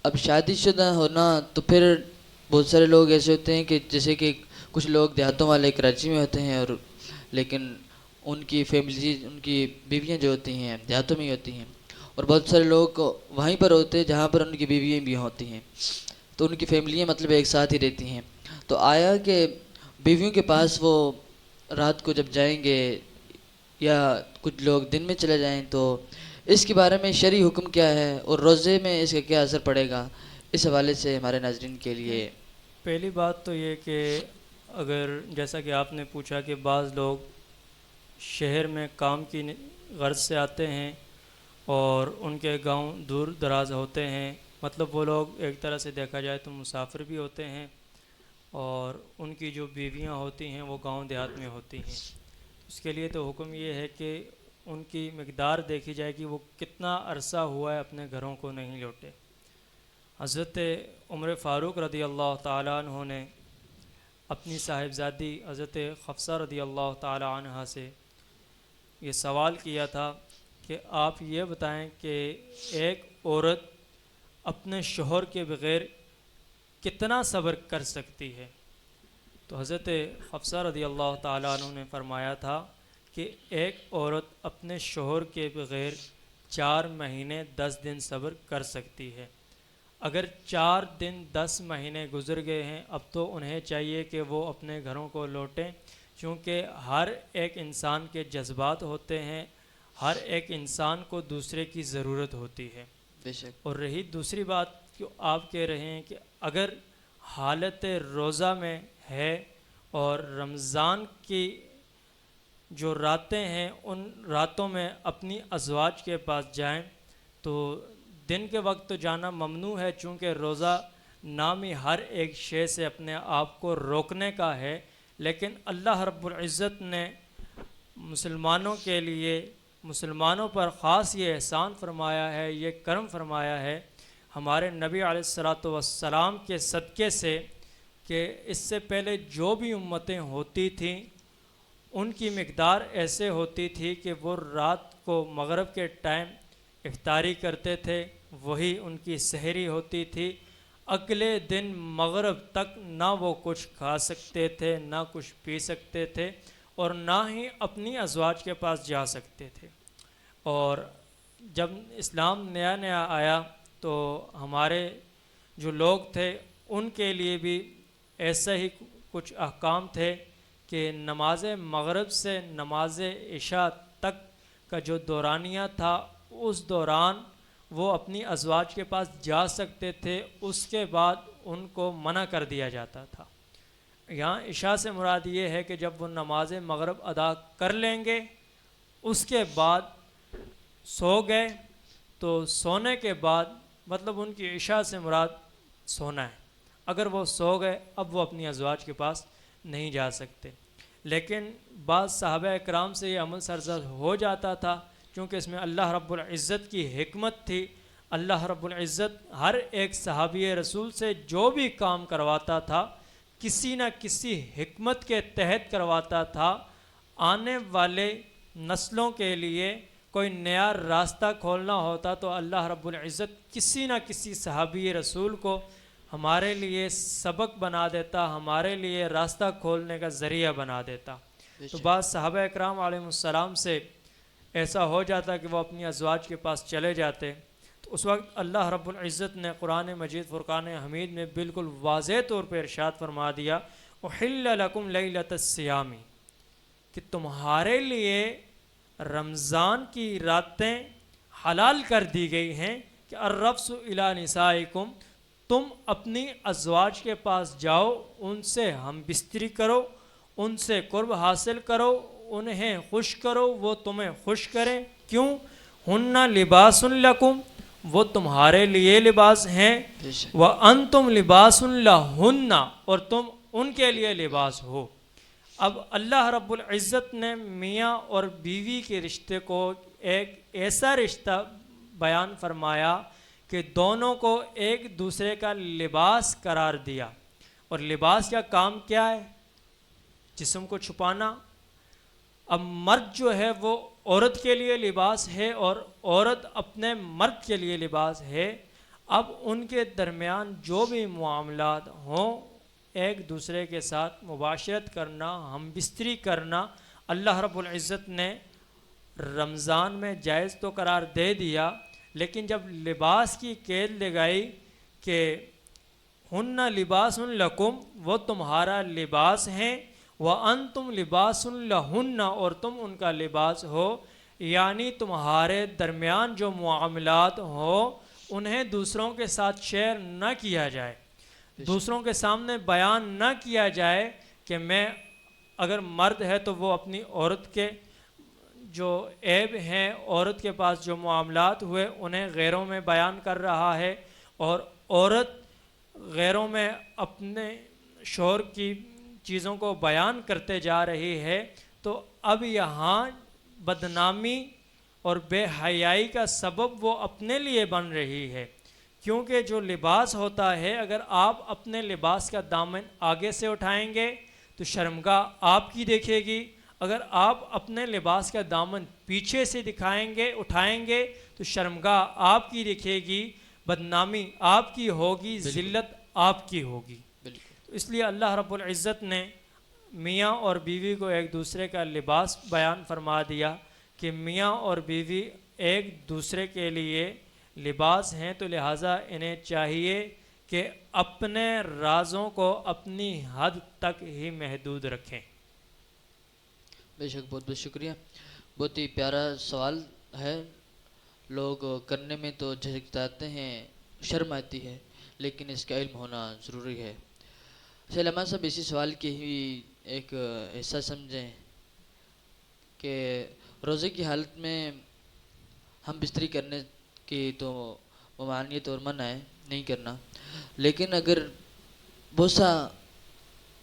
اب شادی شدہ ہونا تو پھر بہت سارے لوگ ایسے ہوتے ہیں کہ جیسے کہ کچھ لوگ دیہاتوں والے کراچی میں ہوتے ہیں، اور لیکن ان کی فیملی، ان کی بیویاں جو ہوتی ہیں دیہاتوں میں ہی ہوتی ہیں، اور بہت سارے لوگ وہیں پر ہوتے ہیں جہاں پر ان کی بیویاں بھی ہوتی ہیں، تو ان کی فیملیاں مطلب ایک ساتھ ہی رہتی ہیں۔ تو آیا کہ بیویوں کے پاس وہ رات کو جب جائیں گے یا کچھ لوگ دن میں چلے جائیں تو اس کے بارے میں شرعی حکم کیا ہے اور روزے میں اس کا کیا اثر پڑے گا، اس حوالے سے ہمارے ناظرین کے لیے۔ پہلی بات تو یہ کہ اگر جیسا کہ آپ نے پوچھا کہ بعض لوگ شہر میں کام کی غرض سے آتے ہیں اور ان کے گاؤں دور دراز ہوتے ہیں، مطلب وہ لوگ ایک طرح سے دیکھا جائے تو مسافر بھی ہوتے ہیں، اور ان کی جو بیویاں ہوتی ہیں وہ گاؤں دیہات میں ہوتی ہیں، اس کے لیے تو حکم یہ ہے کہ ان کی مقدار دیکھی جائے کہ وہ کتنا عرصہ ہوا ہے اپنے گھروں کو نہیں لوٹے۔ حضرت عمر فاروق رضی اللہ تعالیٰ عنہ نے اپنی صاحبزادی حضرت حفصہ رضی اللہ تعالیٰ عنہ سے یہ سوال کیا تھا کہ آپ یہ بتائیں کہ ایک عورت اپنے شوہر کے بغیر کتنا صبر کر سکتی ہے؟ تو حضرت حفصہ رضی اللہ تعالیٰ عنہ نے فرمایا تھا کہ ایک عورت اپنے شوہر کے بغیر 4 مہینے 10 دن صبر کر سکتی ہے۔ اگر 4 دن 10 مہینے گزر گئے ہیں، اب تو انہیں چاہیے کہ وہ اپنے گھروں کو لوٹیں، چونکہ ہر ایک انسان کے جذبات ہوتے ہیں، ہر ایک انسان کو دوسرے کی ضرورت ہوتی ہے۔ بے شک۔ اور رہی دوسری بات جو آپ کہہ رہے ہیں کہ اگر حالت روزہ میں ہے اور رمضان کی جو راتیں ہیں ان راتوں میں اپنی ازواج کے پاس جائیں، تو دن کے وقت تو جانا ممنوع ہے، چونکہ روزہ نام ہی ہر ایک شے سے اپنے آپ کو روکنے کا ہے، لیکن اللہ رب العزت نے مسلمانوں کے لیے، مسلمانوں پر خاص یہ احسان فرمایا ہے، یہ کرم فرمایا ہے ہمارے نبی علیہ الصلوۃ والسلام کے صدقے سے کہ اس سے پہلے جو بھی امتیں ہوتی تھیں ان کی مقدار ایسے ہوتی تھی کہ وہ رات کو مغرب کے ٹائم افطاری کرتے تھے، وہی ان کی سحری ہوتی تھی، اگلے دن مغرب تک نہ وہ کچھ کھا سکتے تھے، نہ کچھ پی سکتے تھے، اور نہ ہی اپنی ازواج کے پاس جا سکتے تھے۔ اور جب اسلام نیا نیا آیا تو ہمارے جو لوگ تھے ان کے لیے بھی ایسے ہی کچھ احکام تھے کہ نماز مغرب سے نماز عشاء تک کا جو دورانیہ تھا اس دوران وہ اپنی ازواج کے پاس جا سکتے تھے، اس کے بعد ان کو منع کر دیا جاتا تھا۔ یہاں عشاء سے مراد یہ ہے کہ جب وہ نماز مغرب ادا کر لیں گے اس کے بعد سو گئے، تو سونے کے بعد مطلب ان کی عشاء سے مراد سونا ہے، اگر وہ سو گئے اب وہ اپنی ازواج کے پاس نہیں جا سکتے۔ لیکن بعض صحابہ اکرام سے یہ عمل سرزد ہو جاتا تھا، کیونکہ اس میں اللہ رب العزت کی حکمت تھی۔ اللہ رب العزت ہر ایک صحابی رسول سے جو بھی کام کرواتا تھا کسی نہ کسی حکمت کے تحت کرواتا تھا، آنے والے نسلوں کے لیے کوئی نیا راستہ کھولنا ہوتا تو اللہ رب العزت کسی نہ کسی صحابی رسول کو ہمارے لیے سبق بنا دیتا، ہمارے لیے راستہ کھولنے کا ذریعہ بنا دیتا۔ تو بعض صحابہ اکرام علیہ السلام سے ایسا ہو جاتا کہ وہ اپنی ازواج کے پاس چلے جاتے، تو اس وقت اللہ رب العزت نے قرآن مجید فرقان حمید میں بالکل واضح طور پہ ارشاد فرما دیا، احل لکم لیلۃ الصیام، کہ تمہارے لیے رمضان کی راتیں حلال کر دی گئی ہیں کہ الرفث الی نسائکم، تم اپنی ازواج کے پاس جاؤ، ان سے ہم بستری کرو، ان سے قرب حاصل کرو، انہیں خوش کرو، وہ تمہیں خوش کریں۔ کیوں؟ ہن لباس لکم، وہ تمہارے لیے لباس ہیں، وانتم لباس لہن، اور تم ان کے لیے لباس ہو۔ اب اللہ رب العزت نے میاں اور بیوی کے رشتے کو ایک ایسا رشتہ بیان فرمایا کہ دونوں کو ایک دوسرے کا لباس قرار دیا۔ اور لباس کا کام کیا ہے؟ جسم کو چھپانا۔ اب مرد جو ہے وہ عورت کے لیے لباس ہے اور عورت اپنے مرد کے لیے لباس ہے۔ اب ان کے درمیان جو بھی معاملات ہوں، ایک دوسرے کے ساتھ مباشرت کرنا، ہم بستری کرنا، اللہ رب العزت نے رمضان میں جائز تو قرار دے دیا، لیکن جب لباس کی قید لگائی کہ ہن لباس لکم، وہ تمہارا لباس ہیں، وانتم لباس لہن، اور تم ان کا لباس ہو، یعنی تمہارے درمیان جو معاملات ہوں انہیں دوسروں کے ساتھ شیئر نہ کیا جائے، دوسروں کے سامنے بیان نہ کیا جائے کہ میں، اگر مرد ہے تو وہ اپنی عورت کے جو عیب ہیں، عورت کے پاس جو معاملات ہوئے انہیں غیروں میں بیان کر رہا ہے، اور عورت غیروں میں اپنے شوہر کی چیزوں کو بیان کرتے جا رہی ہے، تو اب یہاں بدنامی اور بے حیائی کا سبب وہ اپنے لیے بن رہی ہے، کیونکہ جو لباس ہوتا ہے اگر آپ اپنے لباس کا دامن آگے سے اٹھائیں گے تو شرمگاہ آپ کی دیکھے گی، اگر آپ اپنے لباس کا دامن پیچھے سے اٹھائیں گے تو شرمگاہ آپ کی دیکھے گی، بدنامی آپ کی ہوگی، ذلت آپ کی ہوگی۔ بالکل اس لیے اللہ رب العزت نے میاں اور بیوی کو ایک دوسرے کا لباس بیان فرما دیا کہ میاں اور بیوی ایک دوسرے کے لیے لباس ہیں، تو لہٰذا انہیں چاہیے کہ اپنے رازوں کو اپنی حد تک ہی محدود رکھیں۔ بے شک، بہت بہت شکریہ، بہت ہی پیارا سوال ہے۔ لوگ کرنے میں تو جھجکتے ہیں، شرم آتی ہے، لیکن اس کا علم ہونا ضروری ہے۔ اچھا علماء صاحب، اسی سوال کی ہی ایک حصہ سمجھیں کہ روزے کی حالت میں ہم بستری کرنے کی تو ممانعت اور منع ہے، نہیں کرنا، لیکن اگر بوسہ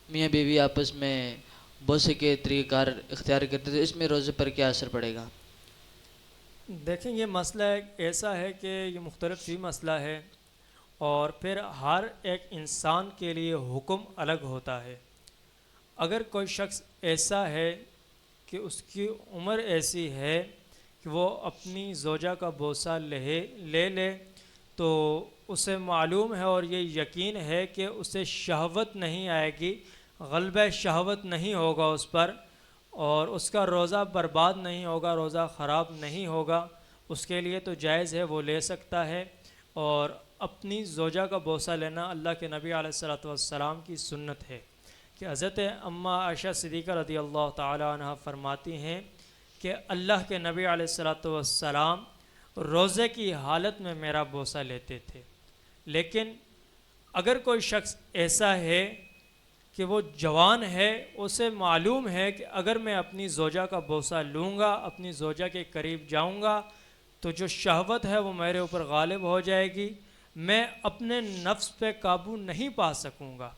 میاں بیوی آپس میں بوسے کے طریقہ کار اختیار کرتے تو اس میں روزے پر کیا اثر پڑے گا؟ دیکھیں، یہ مسئلہ ایک ایسا ہے کہ یہ مختلف فی مسئلہ ہے، اور پھر ہر ایک انسان کے لیے حکم الگ ہوتا ہے۔ اگر کوئی شخص ایسا ہے کہ اس کی عمر ایسی ہے کہ وہ اپنی زوجہ کا بوسہ لے لے تو اسے معلوم ہے اور یہ یقین ہے کہ اسے شہوت نہیں آئے گی، غلبہ شہوت نہیں ہوگا اس پر، اور اس کا روزہ برباد نہیں ہوگا، روزہ خراب نہیں ہوگا، اس کے لیے تو جائز ہے، وہ لے سکتا ہے۔ اور اپنی زوجہ کا بوسہ لینا اللہ کے نبی علیہ الصلوۃ والسلام کی سنت ہے کہ حضرت اماں عائشہ صدیقہ رضی اللہ تعالی عنہ فرماتی ہیں کہ اللہ کے نبی علیہ الصلوۃ والسلام روزے کی حالت میں میرا بوسہ لیتے تھے، لیکن اگر کوئی شخص ایسا ہے کہ وہ جوان ہے، اسے معلوم ہے کہ اگر میں اپنی زوجہ کا بوسہ لوں گا، اپنی زوجہ کے قریب جاؤں گا تو جو شہوت ہے وہ میرے اوپر غالب ہو جائے گی، میں اپنے نفس پہ قابو نہیں پا سکوں گا،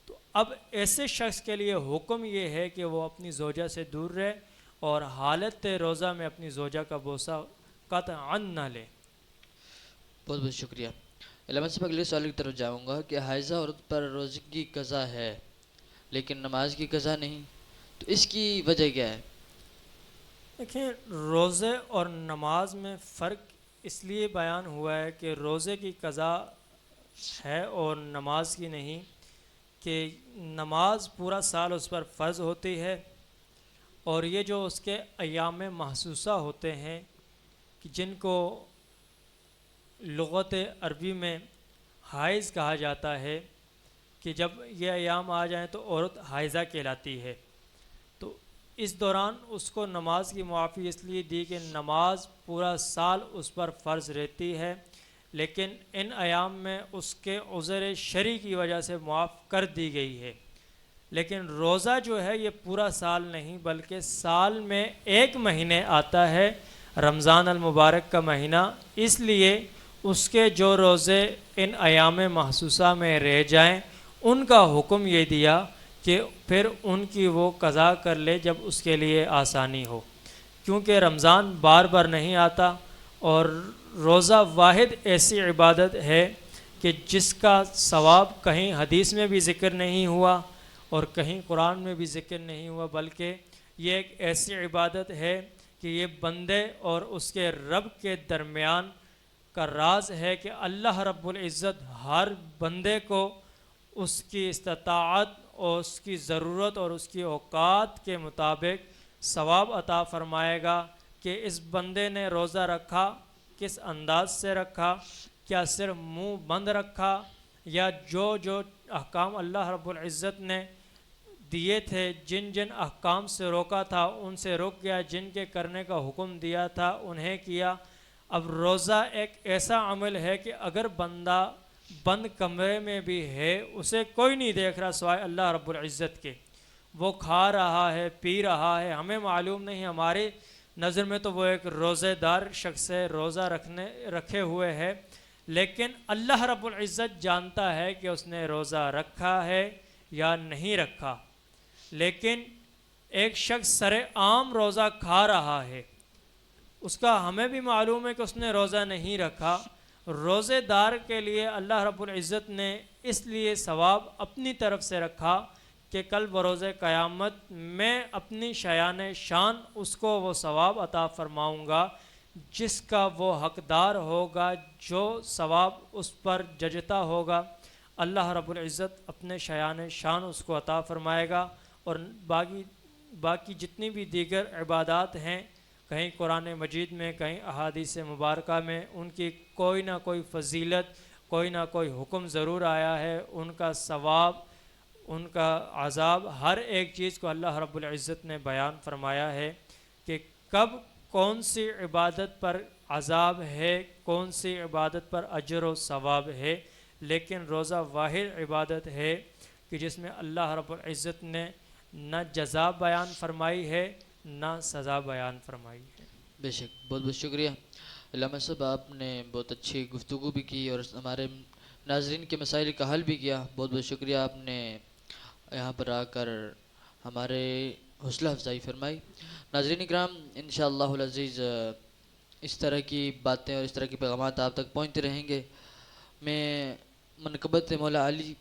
تو اب ایسے شخص کے لیے حکم یہ ہے کہ وہ اپنی زوجہ سے دور رہے اور حالت روزہ میں اپنی زوجہ کا بوسہ قطعاً نہ لے۔ بہت بہت شکریہ علامہ صاحب۔ اگلے سوال کی طرف جاؤں گا کہ حائضہ عورت پر روزے کی قضا ہے لیکن نماز کی قضا نہیں، تو اس کی وجہ کیا ہے؟ دیکھیں، روزے اور نماز میں فرق اس لیے بیان ہوا ہے کہ روزے کی قضا ہے اور نماز کی نہیں، کہ نماز پورا سال اس پر فرض ہوتی ہے، اور یہ جو اس کے ایام محسوسہ ہوتے ہیں کہ جن کو لغت عربی میں حائض کہا جاتا ہے، کہ جب یہ ایام آ جائیں تو عورت حائضہ کہلاتی ہے، تو اس دوران اس کو نماز کی معافی اس لیے دی کہ نماز پورا سال اس پر فرض رہتی ہے، لیکن ان ایام میں اس کے عذر شرعی کی وجہ سے معاف کر دی گئی ہے۔ لیکن روزہ جو ہے یہ پورا سال نہیں بلکہ سال میں ایک مہینے آتا ہے، رمضان المبارک کا مہینہ، اس لیے اس کے جو روزے ان ایام محسوسہ میں رہ جائیں ان کا حکم یہ دیا کہ پھر ان کی وہ قضا کر لے جب اس کے لیے آسانی ہو، کیونکہ رمضان بار بار نہیں آتا، اور روزہ واحد ایسی عبادت ہے کہ جس کا ثواب کہیں حدیث میں بھی ذکر نہیں ہوا اور کہیں قرآن میں بھی ذکر نہیں ہوا، بلکہ یہ ایک ایسی عبادت ہے کہ یہ بندے اور اس کے رب کے درمیان کا راز ہے کہ اللہ رب العزت ہر بندے کو اس کی استطاعت اور اس کی ضرورت اور اس کی اوقات کے مطابق ثواب عطا فرمائے گا کہ اس بندے نے روزہ رکھا، کس انداز سے رکھا، کیا صرف منہ بند رکھا، یا جو احکام اللہ رب العزت نے دیے تھے، جن جن احکام سے روکا تھا ان سے رک گیا، جن کے کرنے کا حکم دیا تھا انہیں کیا۔ اب روزہ ایک ایسا عمل ہے کہ اگر بندہ بند کمرے میں بھی ہے، اسے کوئی نہیں دیکھ رہا سوائے اللہ رب العزت کے، وہ کھا رہا ہے، پی رہا ہے، ہمیں معلوم نہیں، ہماری نظر میں تو وہ ایک روزے دار شخص ہے، روزہ رکھے ہوئے ہے، لیکن اللہ رب العزت جانتا ہے کہ اس نے روزہ رکھا ہے یا نہیں رکھا۔ لیکن ایک شخص سر عام روزہ کھا رہا ہے، اس کا ہمیں بھی معلوم ہے کہ اس نے روزہ نہیں رکھا۔ روزے دار کے لیے اللہ رب العزت نے اس لیے ثواب اپنی طرف سے رکھا کہ کل بروز قیامت میں اپنی شایان شان اس کو وہ ثواب عطا فرماؤں گا جس کا وہ حقدار ہوگا، جو ثواب اس پر ججتا ہوگا اللہ رب العزت اپنے شایان شان اس کو عطا فرمائے گا۔ اور باقی جتنی بھی دیگر عبادات ہیں، کہیں قرآن مجید میں، کہیں احادیث مبارکہ میں، ان کی کوئی نہ کوئی فضیلت، کوئی نہ کوئی حکم ضرور آیا ہے، ان کا ثواب، ان کا عذاب، ہر ایک چیز کو اللہ رب العزت نے بیان فرمایا ہے کہ کب کون سی عبادت پر عذاب ہے، کون سی عبادت پر اجر و ثواب ہے۔ لیکن روزہ واحد عبادت ہے کہ جس میں اللہ رب العزت نے نہ جزا بیان فرمائی ہے نہ سزا بیان فرمائی ہے۔ بے شک، بہت بہت شکریہ علامہ صاحب، آپ نے بہت اچھی گفتگو بھی کی اور ہمارے ناظرین کے مسائل کا حل بھی کیا۔ بہت بہت شکریہ، آپ نے یہاں پر آ کر ہمارے حوصلہ افزائی فرمائی۔ ناظرین اکرام، انشاءاللہ العزیز اس طرح کی باتیں اور اس طرح کے پیغامات آپ تک پہنچتے رہیں گے۔ میں منقبت مولا علی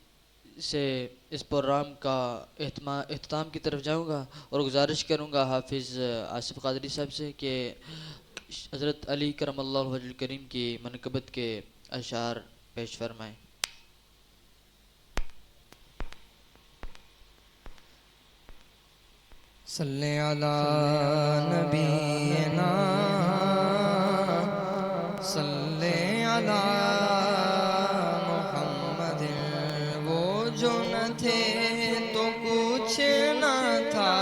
سے اس پروگرام کا اختتام کی طرف جاؤں گا اور گزارش کروں گا حافظ آصف قادری صاحب سے کہ حضرت علی کرم اللہ وجہ الکریم کی منقبت کے اشعار پیش فرمائیں۔ صلی علی نبینا صلی علی محمد، وہ جو نہ تھے تو کچھ نہ تھا،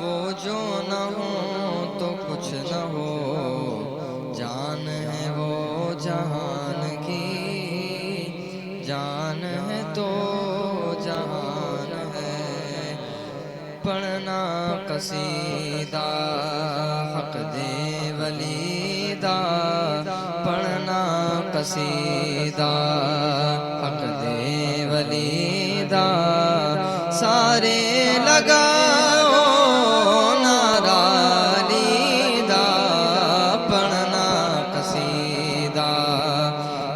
وہ جو نہ ہو تو کچھ نہ ہو، جان ہے وہ جہان کی، جان ہے تو جہان ہے۔ پڑھنا قصیدہ حق دے ولیدہ، پڑھنا قصیدہ حق دے ولیدہ، سارے لگاؤ نعرہ لیدہ، پڑھنا قصیدہ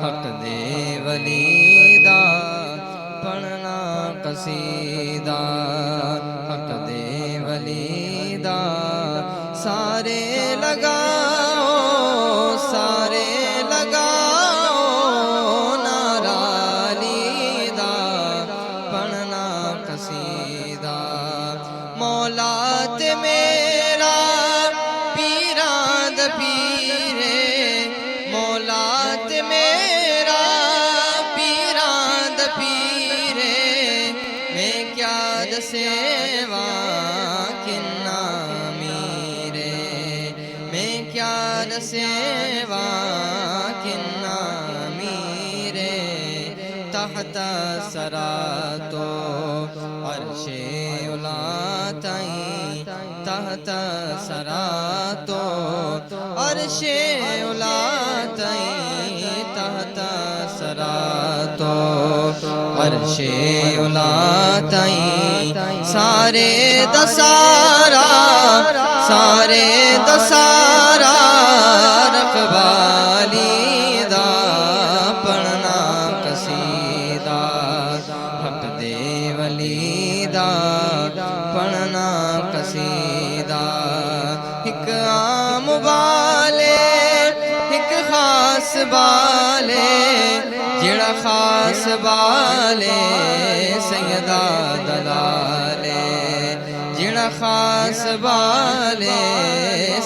حق دے ولیدہ، پڑھنا قصیدہ حق دے ولیدہ، سارے لگاؤ، سارے لگاؤ نعرہ لیدہ، پڑھنا قصیدہ۔ مولات میرا پیران دا پیرے، مولات میرا پیران دا پیرے، میں کیا دسیواں کنا میرے، میں کیا دسیواں کنا میرے، تحت سرا تو عرش اولا تائیں، تحت سرا تو عرش اولا تائیں، تحت سرا تو عرش اولا تائیں، سارے دسارا، سارے دسارا رقبہ لیدہ، پڑھنا قصیدہ حق دے ولیدہ، پڑھنا قصیدہ۔ ایک عام والے ایک خاص والے، جڑا خاص والے سیدہ دلالے، جڑا خاص والے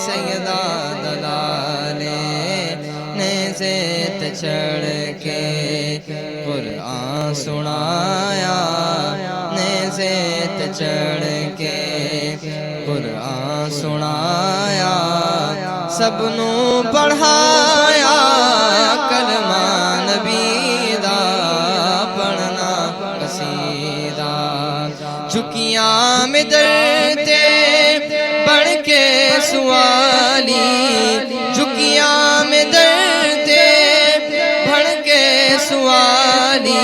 سیدہ دلالے، نیزے تے چڑھ کے قرآن سنایا، نیزے تے چڑھ کے قرآن سنایا سب نو پڑھایا کلمہ نبی دا پڑھنا قصیدہ جھکیاں میں درتے بڑھ کے سوالی جھکیاں میں درتے بڑھ کے سوالی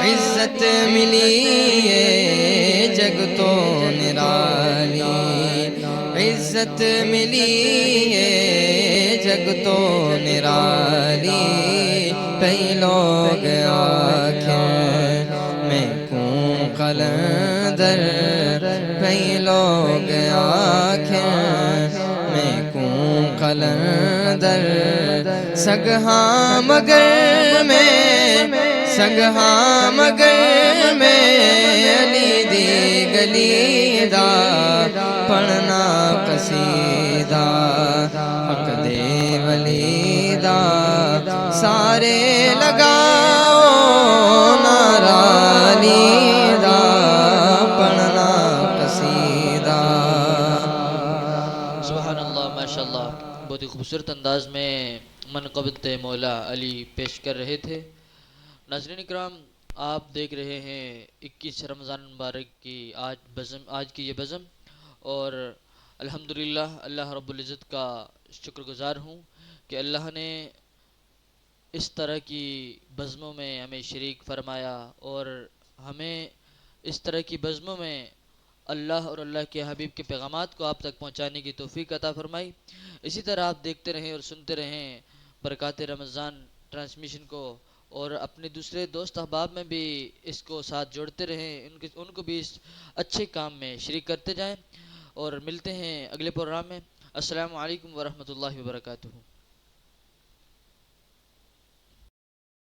عزت ملی ہے جگ تو نرالی عزت ملی ہے جگ تو نرالی کئی لوگ آنکھیں میں کوں قلندر کئی لوگ آنکھیں میں کوں قلندر سگہاں مگر میں سگہاں مگر میں علی دی گلی دا پڑھنا قصیدہ حق دے ولی دا سارے لگاؤ نعرہ علی دا پڑھنا قصیدہ سبحان اللہ، ماشاء اللہ، بہت ہی خوبصورت انداز میں منقبت مولا علی پیش کر رہے تھے۔ ناظرین اکرام، آپ دیکھ رہے ہیں 21 رمضان مبارک کی آج کی یہ بزم، اور الحمدللہ اللہ رب العزت کا شکر گزار ہوں کہ اللہ نے اس طرح کی بزموں میں ہمیں شریک فرمایا اور ہمیں اس طرح کی بزموں میں اللہ اور اللہ کے حبیب کے پیغامات کو آپ تک پہنچانے کی توفیق عطا فرمائی۔ اسی طرح آپ دیکھتے رہیں اور سنتے رہیں برکات رمضان ٹرانسمیشن کو، اور اپنے دوسرے دوست احباب میں بھی اس کو ساتھ جوڑتے رہیں، ان کو بھی اس اچھے کام میں شریک کرتے جائیں، اور ملتے ہیں اگلے پروگرام میں۔ السلام علیکم ورحمۃ اللہ وبرکاتہ۔